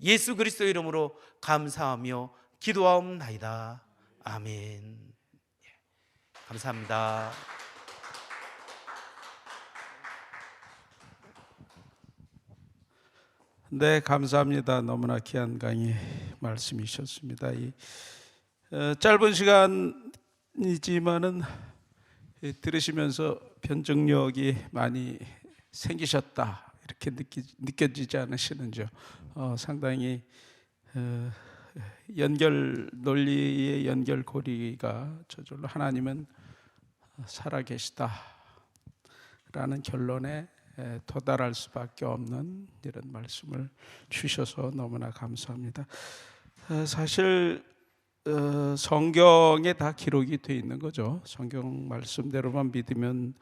Speaker 1: 예수 그리스도의 이름으로 감사하며 기도하옵나이다. 아멘. 감사합니다.
Speaker 3: 네, 감사합니다. 너무나 귀한 강의 말씀이셨습니다. 이 짧은 시간이지만은 들으시면서 변증력이 많이 생기셨다, 이렇게 느껴지지 않으시는지요? 상당히 논리의 연결고리가 저절로 하나님은 살아계시다라는 결론에 도달할 수밖에 없는 이런 말씀을 주셔서 너무나 감사합니다. 사실 성경에 다 기록이 되어 있는 거죠. 성경 말씀대로만 믿으면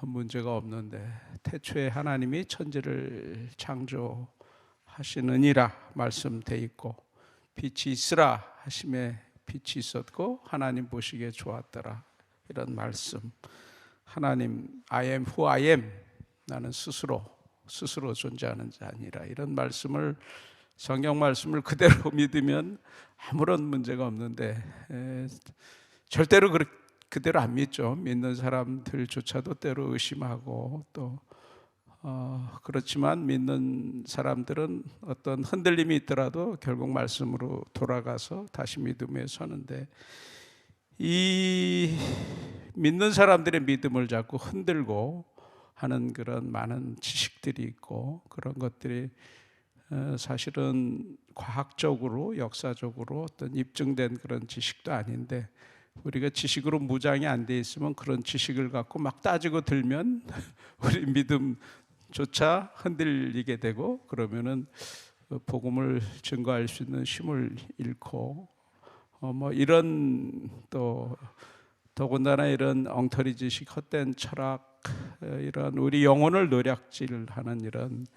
Speaker 3: 문제가 없는데, 태초에 하나님이 천지를 창조하시느니라 말씀되어 있고, 빛이 있으라 하심에 빛이 있었고 하나님 보시기에 좋았더라, 이런 말씀. 하나님, I am who I am, 나는 스스로 존재하는 자 아니라, 이런 말씀을, 성경 말씀을 그대로 믿으면 아무런 문제가 없는데 절대로 그대로 안 믿죠. 믿는 사람들조차도 때로 의심하고 또 그렇지만 믿는 사람들은 어떤 흔들림이 있더라도 결국 말씀으로 돌아가서 다시 믿음에 서는데, 이 믿는 사람들의 믿음을 자꾸 흔들고 하는 그런 많은 지식들이 있고, 그런 것들이 사실은 과학적으로, 역사적으로 어떤 입증된 그런 지식도 아닌데, 우리가 지식으로 무장이 안 돼 있으면 그런 지식을 갖고 막 따지고 들면 우리 믿음조차 흔들리게 되고, 그러면은 복음을 증거할 수 있는 힘을 잃고, 이런, 또 더군다나 이런 엉터리 지식, 헛된 철학, 이런 우리 영혼을 노략질하는 이런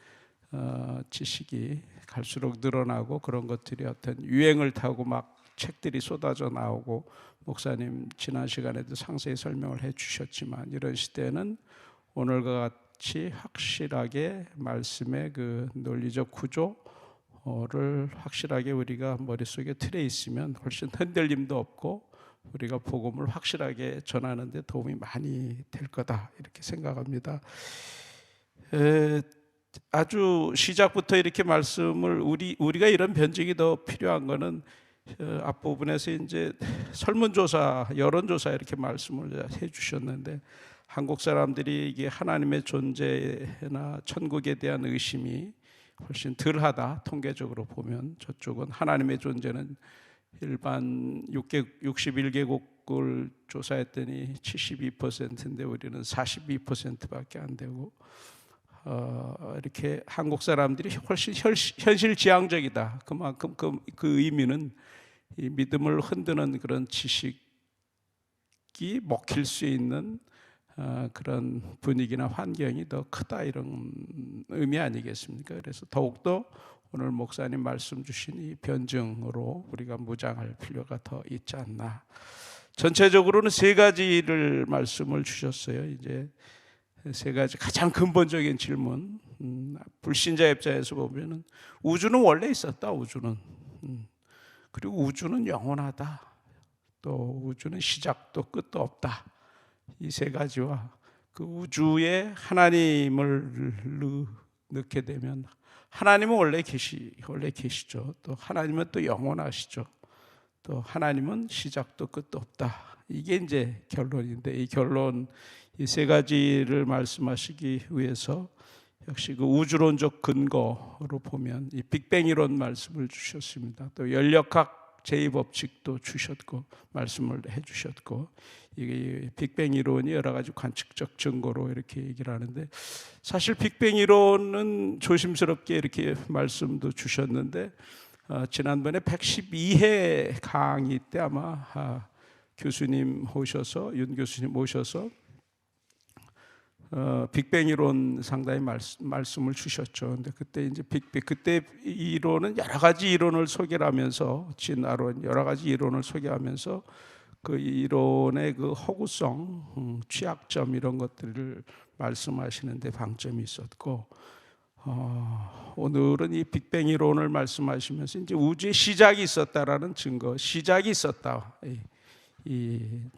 Speaker 3: 지식이 갈수록 늘어나고, 그런 것들이 어떤 유행을 타고 막 책들이 쏟아져 나오고, 목사님 지난 시간에도 상세히 설명을 해 주셨지만, 이런 시대는 오늘과 같이 확실하게 말씀의 그 논리적 구조를 확실하게 우리가 머릿속에 틀에 있으면 훨씬 흔들림도 없고 우리가 복음을 확실하게 전하는 데 도움이 많이 될 거다, 이렇게 생각합니다. 아주 시작부터 이렇게 말씀을, 우리가 이런 변증이 더 필요한 거는 앞부분에서 이제 설문조사, 여론조사 이렇게 말씀을 해 주셨는데, 한국 사람들이 이게 하나님의 존재나 천국에 대한 의심이 훨씬 덜하다, 통계적으로 보면. 저쪽은 하나님의 존재는 일반 61개국을 조사했더니 72%인데 우리는 42%밖에 안 되고, 이렇게 한국 사람들이 훨씬 현실지향적이다. 그만큼 그 의미는 이 믿음을 흔드는 그런 지식이 먹힐 수 있는 그런 분위기나 환경이 더 크다, 이런 의미 아니겠습니까? 그래서 더욱더 오늘 목사님 말씀 주신 이 변증으로 우리가 무장할 필요가 더 있지 않나. 전체적으로는 세 가지를 말씀을 주셨어요. 이제 세 가지 가장 근본적인 질문. 불신자 입장에서 보면은 우주는 원래 있었다. 우주는. 그리고 우주는 영원하다. 또 우주는 시작도 끝도 없다. 이 세 가지와 그 우주에 하나님을 넣게 되면 하나님은 원래 계시죠. 또 하나님은 또 영원하시죠. 또 하나님은 시작도 끝도 없다. 이게 이제 결론인데, 이 결론 이 세 가지를 말씀하시기 위해서 역시 그 우주론적 근거로 보면 이 빅뱅 이론 말씀을 주셨습니다. 또 연력학 제2법칙도 주셨고 말씀을 해주셨고, 이게 빅뱅 이론이 여러 가지 관측적 증거로 이렇게 얘기를 하는데, 사실 빅뱅 이론은 조심스럽게 이렇게 말씀도 주셨는데, 지난번에 112회 강의 때 아마 교수님 오셔서, 윤 교수님 오셔서 빅뱅 이론 상당히 말씀을 주셨죠. 근데 그때 이제 그때 이론은 여러 가지 이론을 소개를 하면서, 진화론 여러 가지 이론을 소개하면서 그 이론의 그 허구성, 취약점 이런 것들을 말씀하시는데 방점이 있었고, 오늘은 이 빅뱅 이론을 말씀하시면서 이제 우주의 시작이 있었다라는 증거, 시작이 있었다. 이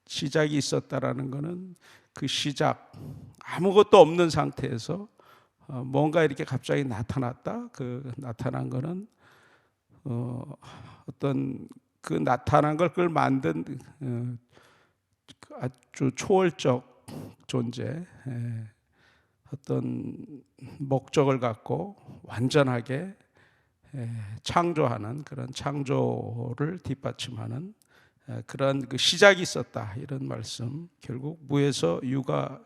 Speaker 3: 시작이 있었다라는 것은 그 시작, 아무것도 없는 상태에서 뭔가 이렇게 갑자기 나타났다. 그 나타난 것은 어떤 그 나타난 걸 그걸 만든 아주 초월적 존재, 어떤 목적을 갖고 완전하게 창조하는, 그런 창조를 뒷받침하는 그런 그 시작이 있었다, 이런 말씀. 결국 무에서 유가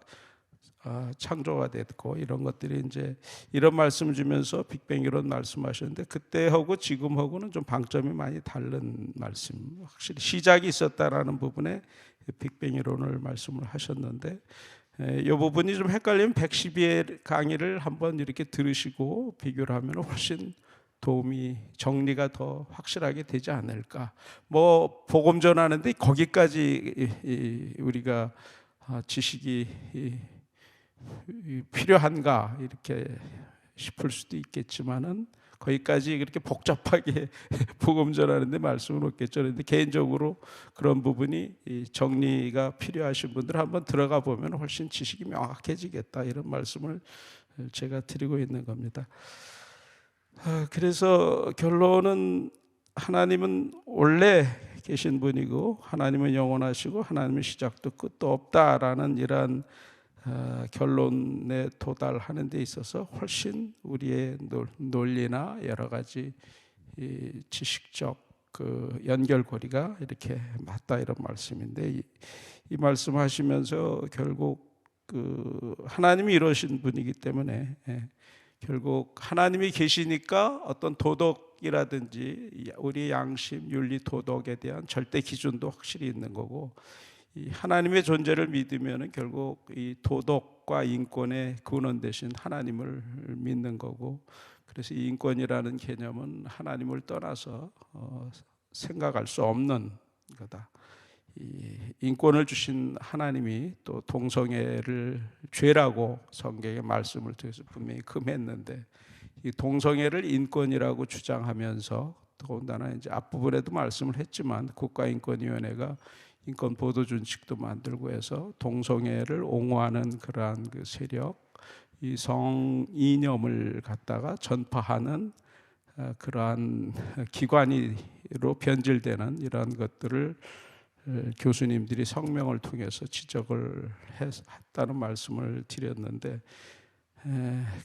Speaker 3: 창조가 됐고, 이런 것들이 이제 이런 말씀을 주면서 빅뱅 이론 말씀하셨는데, 그때하고 지금하고는 좀 방점이 많이 다른 말씀. 확실히 시작이 있었다라는 부분에 빅뱅 이론을 말씀을 하셨는데, 이 부분이 좀 헷갈리면 112회 강의를 한번 이렇게 들으시고 비교를 하면 훨씬 도움이, 정리가 더 확실하게 되지 않을까. 뭐 복음 전하는데 거기까지 우리가 지식이 필요한가 이렇게 싶을 수도 있겠지만은, 거기까지 그렇게 복잡하게 복음 전하는데 말씀은 없겠죠. 그런데 개인적으로 그런 부분이 정리가 필요하신 분들 한번 들어가 보면 훨씬 지식이 명확해지겠다, 이런 말씀을 제가 드리고 있는 겁니다. 그래서 결론은 하나님은 원래 계신 분이고, 하나님은 영원하시고, 하나님은 시작도 끝도 없다라는 이러한 결론에 도달하는 데 있어서 훨씬 우리의 논리나 여러 가지 지식적 그 연결고리가 이렇게 맞다, 이런 말씀인데, 이 말씀하시면서 결국 그 하나님이 이러신 분이기 때문에 결국 하나님이 계시니까 어떤 도덕이라든지 우리의 양심, 윤리, 도덕에 대한 절대 기준도 확실히 있는 거고, 이 하나님의 존재를 믿으면 결국 이 도덕과 인권의 근원 대신 하나님을 믿는 거고, 그래서 이 인권이라는 개념은 하나님을 떠나서 생각할 수 없는 거다. 이 인권을 주신 하나님이 또 동성애를 죄라고 성경에 말씀을 통해서 분명히 금했는데, 이 동성애를 인권이라고 주장하면서, 더군다나 이제 앞부분에도 말씀을 했지만 국가인권위원회가 인권 보도 준칙도 만들고 해서 동성애를 옹호하는 그러한 그 세력, 이 성이념을 갖다가 전파하는 그러한 기관으로 변질되는 이러한 것들을 교수님들이 성명을 통해서 지적을 했다는 말씀을 드렸는데,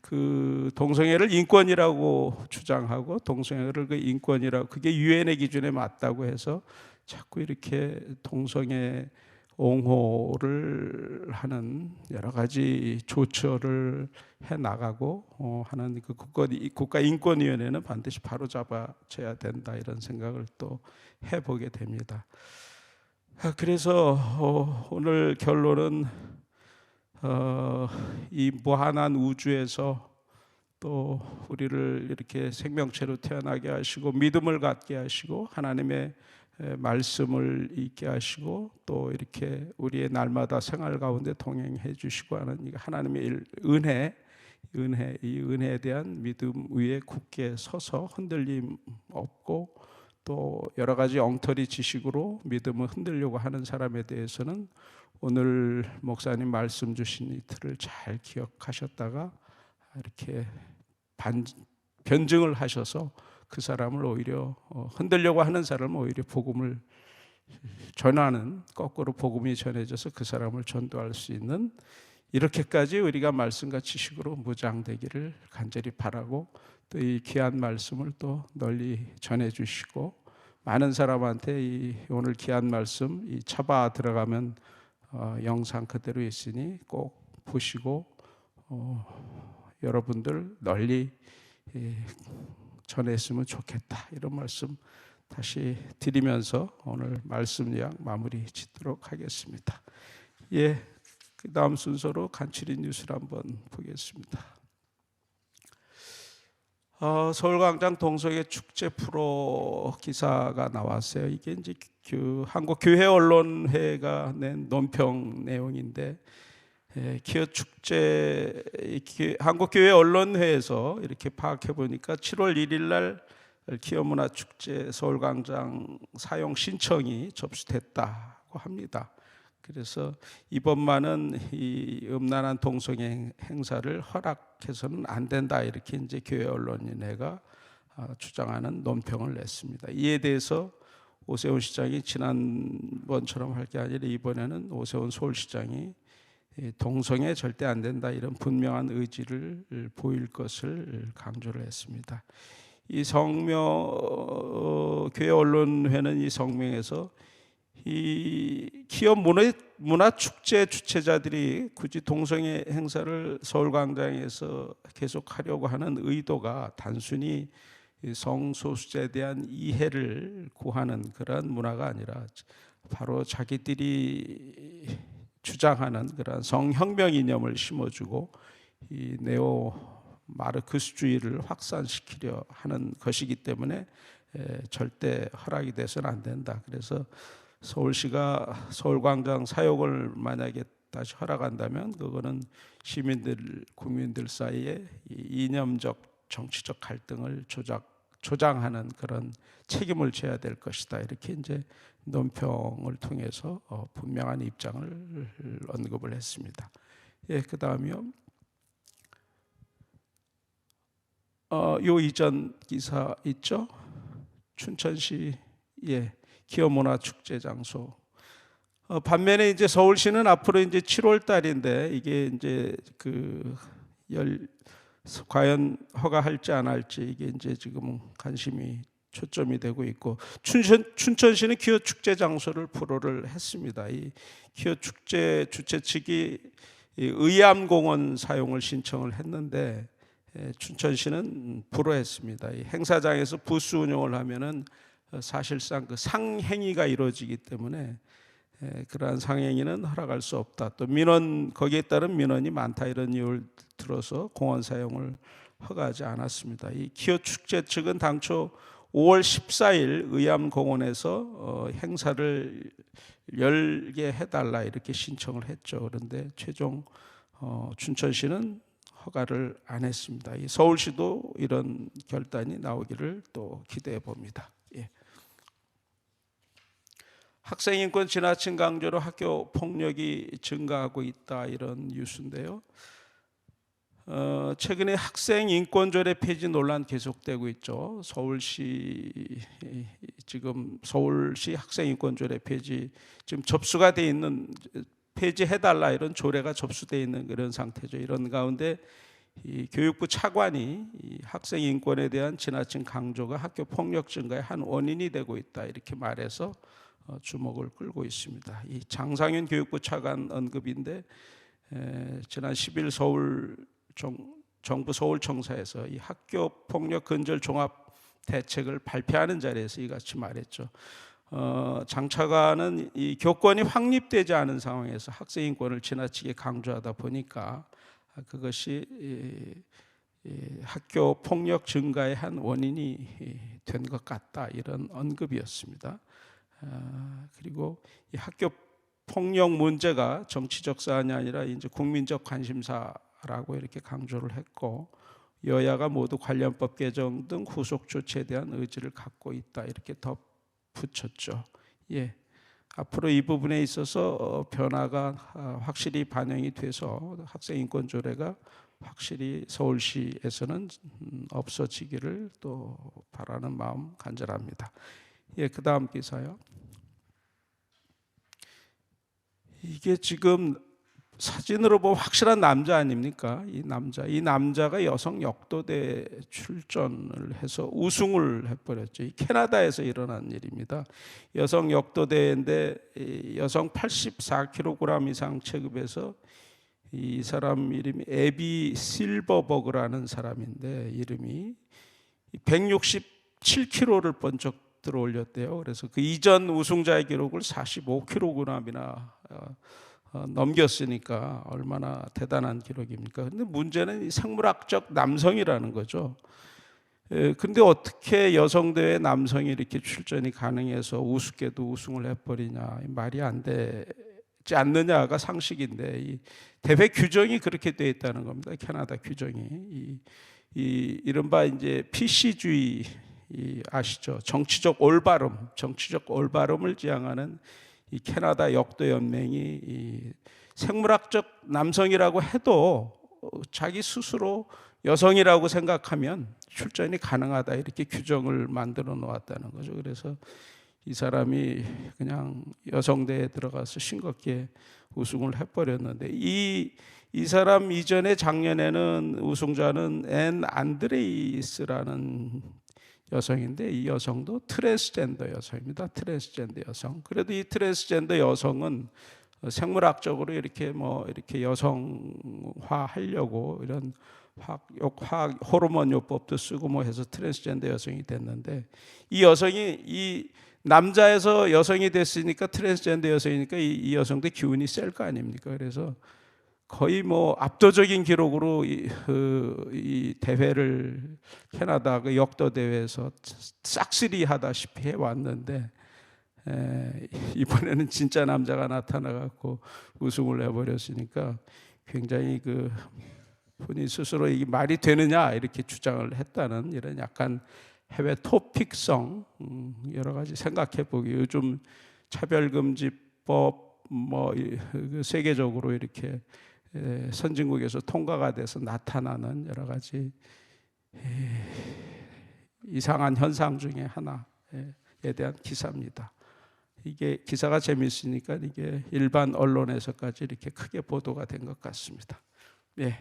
Speaker 3: 그 동성애를 인권이라고 주장하고 동성애를 그 인권이라고, 그게 유엔의 기준에 맞다고 해서 자꾸 이렇게 동성애 옹호를 하는 여러 가지 조처를 해 나가고 하는 그 국가인권위원회는 반드시 바로잡아줘야 된다, 이런 생각을 또 해보게 됩니다. 그래서 오늘 결론은 이 무한한 우주에서 또 우리를 이렇게 생명체로 태어나게 하시고 믿음을 갖게 하시고 하나님의 말씀을 잊게 하시고 또 이렇게 우리의 날마다 생활 가운데 동행해 주시고 하는 하나님의 은혜, 이 은혜에 대한 믿음 위에 굳게 서서 흔들림 없고, 또 여러 가지 엉터리 지식으로 믿음을 흔들려고 하는 사람에 대해서는 오늘 목사님 말씀 주신 이틀을 잘 기억하셨다가 이렇게 변증을 하셔서 그 사람을 오히려 흔들려고 하는 사람은 오히려 복음을 전하는, 거꾸로 복음이 전해져서 그 사람을 전도할 수 있는, 이렇게까지 우리가 말씀과 지식으로 무장되기를 간절히 바라고, 또 이 귀한 말씀을 또 널리 전해주시고 많은 사람한테 이 오늘 귀한 말씀 이 차바 들어가면 영상 그대로 있으니 꼭 보시고 여러분들 널리 전했으면 좋겠다, 이런 말씀 다시 드리면서 오늘 말씀 요약 마무리 짓도록 하겠습니다. 예, 그 다음 순서로 간추린 뉴스를 한번 보겠습니다. 서울광장 동성애 축제 프로 기사가 나왔어요. 이게 이제 한국교회언론회가 낸 논평 내용인데, 기어 축제 한국교회언론회에서 이렇게 파악해 보니까 7월 1일 날 기어문화축제 서울광장 사용 신청이 접수됐다고 합니다. 그래서 이번만은 이 음란한 동성애 행사를 허락해서는 안 된다, 이렇게 이제 교회 언론인회가 주장하는 논평을 냈습니다. 이에 대해서 오세훈 시장이 지난번처럼 할 게 아니라 이번에는 오세훈 서울시장이 동성애 절대 안 된다, 이런 분명한 의지를 보일 것을 강조를 했습니다. 이 성명 교회 언론회는 이 성명에서 이 기업 문화 축제 주최자들이 굳이 동성애 행사를 서울광장에서 계속하려고 하는 의도가 단순히 성소수자에 대한 이해를 구하는 그런 문화가 아니라 바로 자기들이 주장하는 그런 성혁명 이념을 심어주고 이 네오 마르크스주의를 확산시키려 하는 것이기 때문에 절대 허락이 돼서는 안 된다. 그래서 서울시가 서울광장 사용을 만약에 다시 허락한다면 그거는 시민들, 국민들 사이에 이념적, 정치적 갈등을 조장하는 그런 책임을 져야 될 것이다, 이렇게 이제 논평을 통해서 분명한 입장을 언급을 했습니다. 예, 그 다음이요. 요 이전 기사 있죠? 춘천시 기어문화 축제 장소. 반면에 이제 서울시는 앞으로 이제 7월 달인데 이게 이제 과연 허가할지 안 할지 이게 이제 지금 관심이 초점이 되고 있고, 춘천시는 기어 축제 장소를 불허를 했습니다. 이 기어 축제 주최 측이 의암공원 사용을 신청을 했는데 춘천시는 불허했습니다. 이 행사장에서 부스 운영을 하면은 사실상 그 상행위가 이루어지기 때문에 그러한 상행위는 허락할 수 없다. 또 민원, 거기에 따른 민원이 많다, 이런 이유를 들어서 공원 사용을 허가하지 않았습니다. 이 기어 축제 측은 당초 5월 14일 의암공원에서 행사를 열게 해달라, 이렇게 신청을 했죠. 그런데 최종 춘천시는 허가를 안 했습니다. 이 서울시도 이런 결단이 나오기를 또 기대해 봅니다. 예. 학생인권 지나친 강조로 학교 폭력이 증가하고 있다, 이런 뉴스인데요. 최근에 학생인권조례 폐지 논란 계속되고 있죠. 지금 서울시 학생인권조례 폐지 지금 접수가 돼 있는, 폐지해달라 이런 조례가 접수돼 있는 그런 상태죠. 이런 가운데 이 교육부 차관이 이 학생 인권에 대한 지나친 강조가 학교 폭력 증가의 한 원인이 되고 있다, 이렇게 말해서 주목을 끌고 있습니다. 이 장상윤 교육부 차관 언급인데 지난 10일 정부 서울청사에서 이 학교 폭력 근절 종합 대책을 발표하는 자리에서 이같이 말했죠. 장 차관은 이 교권이 확립되지 않은 상황에서 학생 인권을 지나치게 강조하다 보니까 그것이 학교 폭력 증가의 한 원인이 된 것 같다, 이런 언급이었습니다. 그리고 이 학교 폭력 문제가 정치적 사안이 아니라 이제 국민적 관심사라고 이렇게 강조를 했고, 여야가 모두 관련법 개정 등 후속 조치에 대한 의지를 갖고 있다, 이렇게 덧붙였죠. 예, 앞으로 이 부분에 있어서 변화가 확실히 반영이 돼서 학생 인권 조례가 확실히 서울시에서는 없어지기를 또 바라는 마음 간절합니다. 예, 그 다음 기사요. 이게 지금 사진으로 보면 확실한 남자 아닙니까? 이 남자가 여성 역도대 출전을 해서 우승을 해버렸죠. 이 캐나다에서 일어난 일입니다. 여성 역도대인데 여성 84kg 이상 체급에서 이 사람 이름이 에비 실버버그라는 사람인데 이름이 167kg를 번쩍 들어 올렸대요. 그래서 그 이전 우승자의 기록을 45kg이나 넘겼으니까 얼마나 대단한 기록입니까? 근데 문제는 이 생물학적 남성이라는 거죠. 근데 어떻게 여성대회 남성이 이렇게 출전이 가능해서 우습게도 우승을 해버리냐, 말이 안 되지 않느냐가 상식인데 이 대회 규정이 그렇게 되어 있다는 겁니다. 캐나다 규정이 이른바 이제 PC주의 아시죠? 정치적 올바름을 지향하는 이 캐나다 역도 연맹이 이 생물학적 남성이라고 해도 자기 스스로 여성이라고 생각하면 출전이 가능하다 이렇게 규정을 만들어 놓았다는 거죠. 그래서 이 사람이 그냥 여성대에 들어가서 싱겁게 우승을 해버렸는데 이 사람 이전에 작년에는 우승자는 앤 안드레이스라는 여성인데 이 여성도 트랜스젠더 여성입니다. 트랜스젠더 여성. 그래도 이 트랜스젠더 여성은 생물학적으로 이렇게 여성화 하려고 이런 화학 호르몬 요법도 쓰고 해서 트랜스젠더 여성이 됐는데 이 여성이 이 남자에서 여성이 됐으니까 트랜스젠더 여성이니까 이 여성도 기운이 셀 거 아닙니까? 그래서 거의 압도적인 기록으로 이 대회를 캐나다 그 역도 대회에서 싹쓸이 하다시피 해왔는데 이번에는 진짜 남자가 나타나갖고 우승을 해버렸으니까 굉장히 본인 스스로 이게 말이 되느냐 이렇게 주장을 했다는 이런 약간 해외 토픽성 여러 가지 생각해보기 요즘 차별금지법 세계적으로 이렇게 선진국에서 통과가 돼서 나타나는 여러 가지 이상한 현상 중에 하나에 대한 기사입니다. 이게 기사가 재미있으니까 이게 일반 언론에서까지 이렇게 크게 보도가 된 것 같습니다. 예.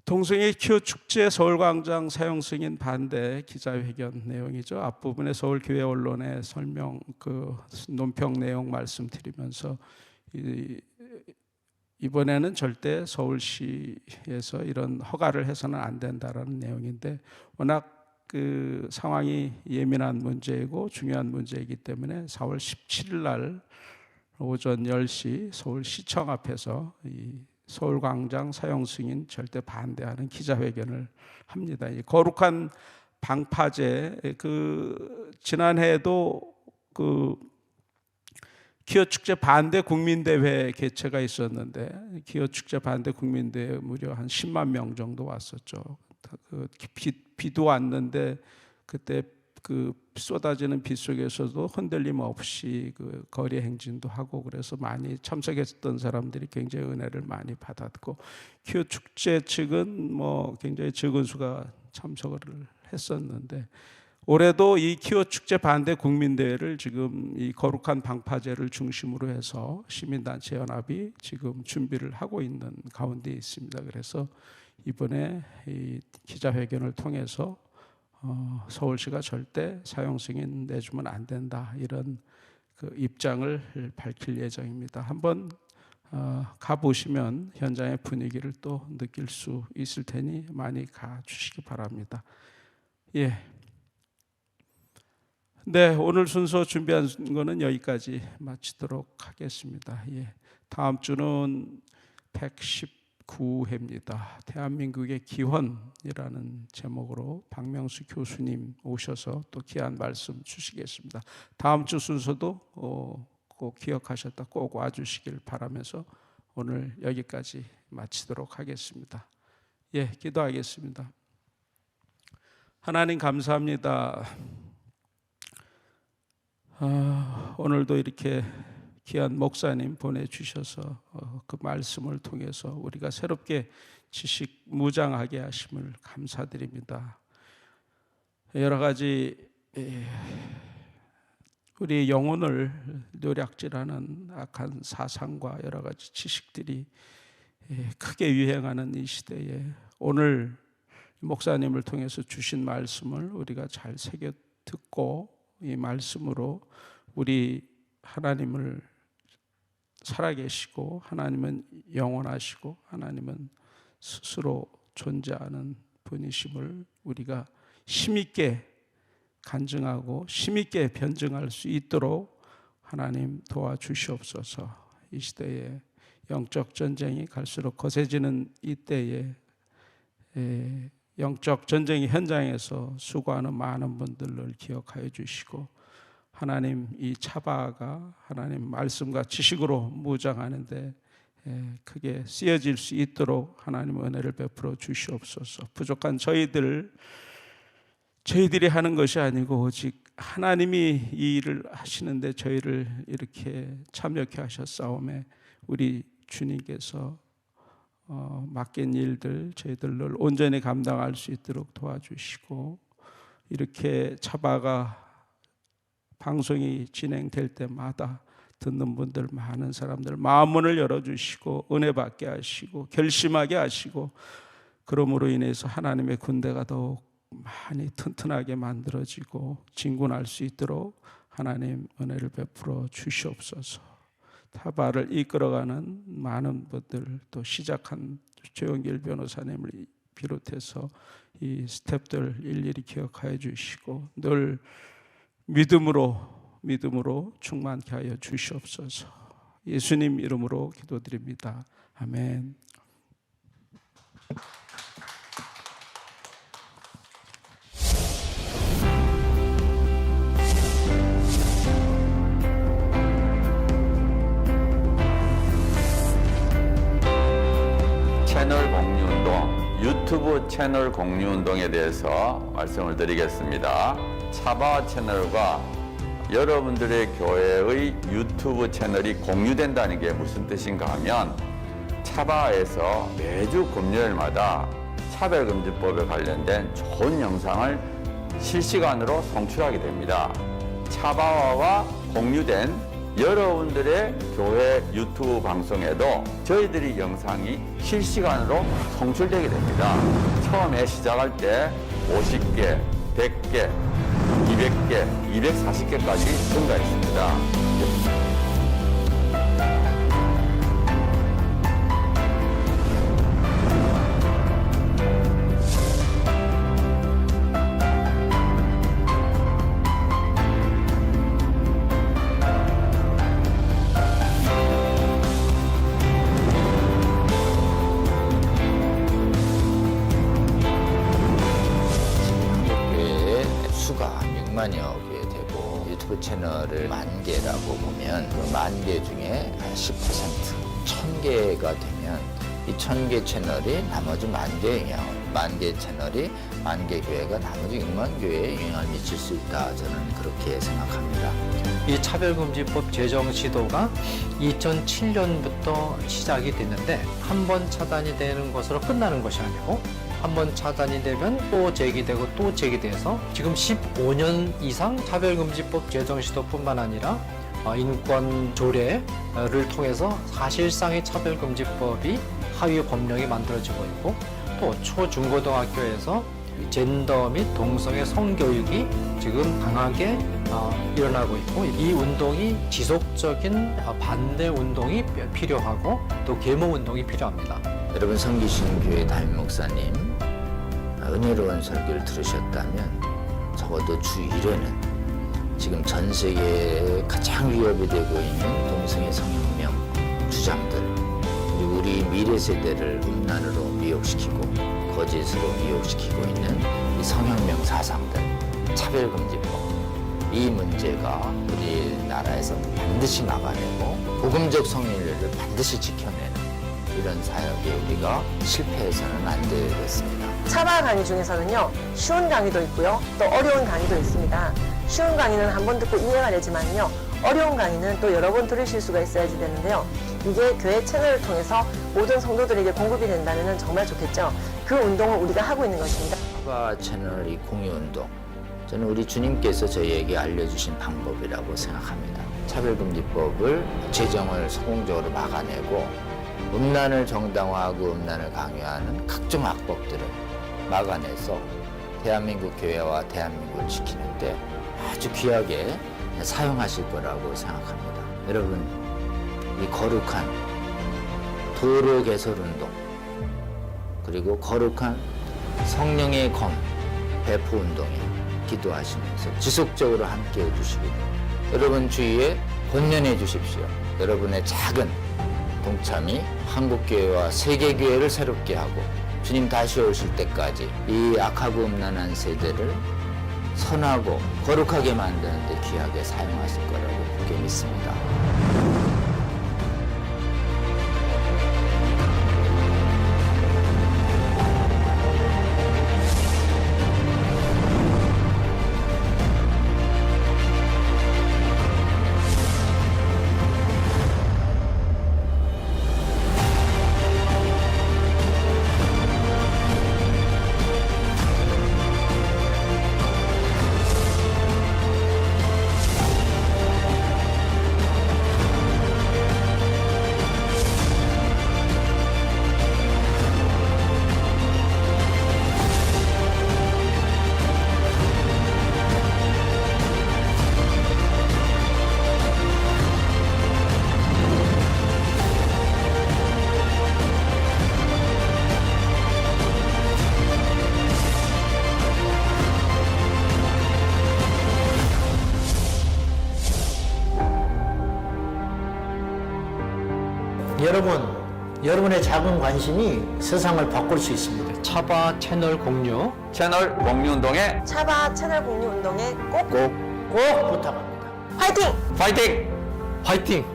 Speaker 3: 동성애 퀴어 축제 서울광장 사용 승인 반대 기자회견 내용이죠. 앞부분에 서울교회 언론의 설명 논평 내용 말씀드리면서 이번에는 절대 서울시에서 이런 허가를 해서는 안 된다라는 내용인데 워낙 상황이 예민한 문제이고 중요한 문제이기 때문에 4월 17일 날 오전 10시 서울시청 앞에서 서울광장 사용 승인 절대 반대하는 기자회견을 합니다. 이 거룩한 방파제 지난해에도 기어 축제 반대 국민대회 개최가 있었는데 기어 축제 반대 국민대회 무려 한 10만 명 정도 왔었죠. 비도 왔는데 그때 쏟아지는 비 속에서도 흔들림 없이 거리 행진도 하고 그래서 많이 참석했던 사람들이 굉장히 은혜를 많이 받았고 기어 축제 측은 굉장히 적은 수가 참석을 했었는데 올해도 이 기어 축제 반대 국민대회를 지금 이 거룩한 방파제를 중심으로 해서 시민단체 연합이 지금 준비를 하고 있는 가운데 있습니다. 그래서 이번에 이 기자회견을 통해서 서울시가 절대 사용 승인 내주면 안 된다 이런 입장을 밝힐 예정입니다. 한번 가보시면 현장의 분위기를 또 느낄 수 있을 테니 많이 가주시기 바랍니다. 예. 네, 오늘 순서 준비한 거는 여기까지 마치도록 하겠습니다. 예. 다음 주는 119회입니다. 대한민국의 기원이라는 제목으로 박명수 교수님 오셔서 또 귀한 말씀 주시겠습니다. 다음 주 순서도 꼭 기억하셨다 꼭 와주시길 바라면서 오늘 여기까지 마치도록 하겠습니다. 예, 기도하겠습니다. 하나님 감사합니다. 오늘도 이렇게 귀한 목사님 보내주셔서 그 말씀을 통해서 우리가 새롭게 지식 무장하게 하심을 감사드립니다. 여러 가지 우리 영혼을 노략질하는 악한 사상과 여러 가지 지식들이 크게 유행하는 이 시대에 오늘 목사님을 통해서 주신 말씀을 우리가 잘 새겨 듣고 이 말씀으로 우리 하나님을 살아계시고 하나님은 영원하시고 하나님은 스스로 존재하는 분이심을 우리가 힘있게 간증하고 힘있게 변증할 수 있도록 하나님 도와주시옵소서. 이 시대에 영적 전쟁이 갈수록 거세지는 이 때에 영적 전쟁의 현장에서 수고하는 많은 분들을 기억하여 주시고 하나님 이 차바가 하나님 말씀과 지식으로 무장하는데 크게 쓰여질 수 있도록 하나님 은혜를 베풀어 주시옵소서. 부족한 저희들이 하는 것이 아니고 오직 하나님이 이 일을 하시는데 저희를 이렇게 참여케 하셨사오매 우리 주님께서 맡긴 일들 저희들을 온전히 감당할 수 있도록 도와주시고 이렇게 차바가 방송이 진행될 때마다 듣는 분들 많은 사람들 마음문을 열어주시고 은혜 받게 하시고 결심하게 하시고 그러므로 인해서 하나님의 군대가 더욱 많이 튼튼하게 만들어지고 진군할 수 있도록 하나님 은혜를 베풀어 주시옵소서. 타바를 이끌어가는 많은 분들 또 시작한 조영길 변호사님을 비롯해서 이 스텝들 일일이 기억하여 주시고 늘 믿음으로 충만케 하여 주시옵소서. 예수님 이름으로 기도드립니다. 아멘.
Speaker 4: 채널 공유운동, 유튜브 채널 공유운동에 대해서 말씀을 드리겠습니다. 차바 채널과 여러분들의 교회의 유튜브 채널이 공유된다는 게 무슨 뜻인가 하면 차바에서 매주 금요일마다 차별금지법에 관련된 좋은 영상을 실시간으로 송출하게 됩니다. 차바와가 공유된 여러분들의 교회 유튜브 방송에도 저희들이 영상이 실시간으로 송출되게 됩니다. 처음에 시작할 때 50개, 100개, 200개, 240개까지 증가했습니다.
Speaker 5: 만여 개 되고 유튜브 채널을 10,000개라고 보면 그 10,000개 중에 한 10%, 1,000개가 되면 이 1,000개 채널이 나머지 10,000개에 영향을 10,000개 채널이 10,000개 교회가 나머지 6만 교회에 영향을 미칠 수 있다. 저는 그렇게 생각합니다.
Speaker 6: 이 차별금지법 제정 시도가 2007년부터 시작이 됐는데 한 번 차단이 되는 것으로 끝나는 것이 아니고 한 번 차단이 되면 또 제기되고 또 제기돼서 지금 15년 이상 차별금지법 제정 시도뿐만 아니라 인권 조례를 통해서 사실상의 차별금지법이 하위 법령이 만들어지고 있고 또 초중고등학교에서 젠더 및 동성애 성교육이 지금 강하게 일어나고 있고 이 운동이 지속적인 반대 운동이 필요하고 또 계몽 운동이 필요합니다.
Speaker 5: 여러분 섬기시는 교회 담임 목사님 은혜로운 설교를 들으셨다면 적어도 주 1회는 지금 전 세계에 가장 위협이 되고 있는 동성애 성혁명 주장들 그리고 우리 미래 세대를 음란으로 미혹시키고 거짓으로 미혹시키고 있는 이 성혁명 사상들 차별금지법 이 문제가 우리나라에서 반드시 막아내고 복음적 성인례를 반드시 지켜내는 이런 사역에 우리가 실패해서는 안 되겠습니다.
Speaker 7: 차바 강의 중에서는요, 쉬운 강의도 있고요, 또 어려운 강의도 있습니다. 쉬운 강의는 한 번 듣고 이해가 되지만요, 어려운 강의는 또 여러 번 들으실 수가 있어야지 되는데요. 이게 교회 채널을 통해서 모든 성도들에게 공급이 된다면 정말 좋겠죠. 그 운동을 우리가 하고 있는 것입니다.
Speaker 5: 차바 채널 이 공유운동, 저는 우리 주님께서 저희에게 알려주신 방법이라고 생각합니다. 차별금지법을 제정을 성공적으로 막아내고 음란을 정당화하고 음란을 강요하는 각종 악법들을 막아내서 대한민국 교회와 대한민국을 지키는데 아주 귀하게 사용하실 거라고 생각합니다. 여러분, 이 거룩한 도로 개설운동, 그리고 거룩한 성령의 검 배포 운동에 기도하시면서 지속적으로 함께 해주시기를 여러분 주위에 권면해 주십시오. 여러분의 작은 동참이 한국교회와 세계교회를 새롭게 하고 주님 다시 오실 때까지 이 악하고 음란한 세대를 선하고 거룩하게 만드는 데 귀하게 사용하실 거라고 그렇게 믿습니다.
Speaker 8: 여러분의 작은 관심이 세상을 바꿀 수 있습니다.
Speaker 6: 차바 채널 공유
Speaker 4: 채널 공유운동에
Speaker 7: 차바 채널 공유 운동에 꼭
Speaker 8: 꼭 부탁합니다.
Speaker 7: 화이팅!
Speaker 4: 파이팅!
Speaker 6: 화이팅!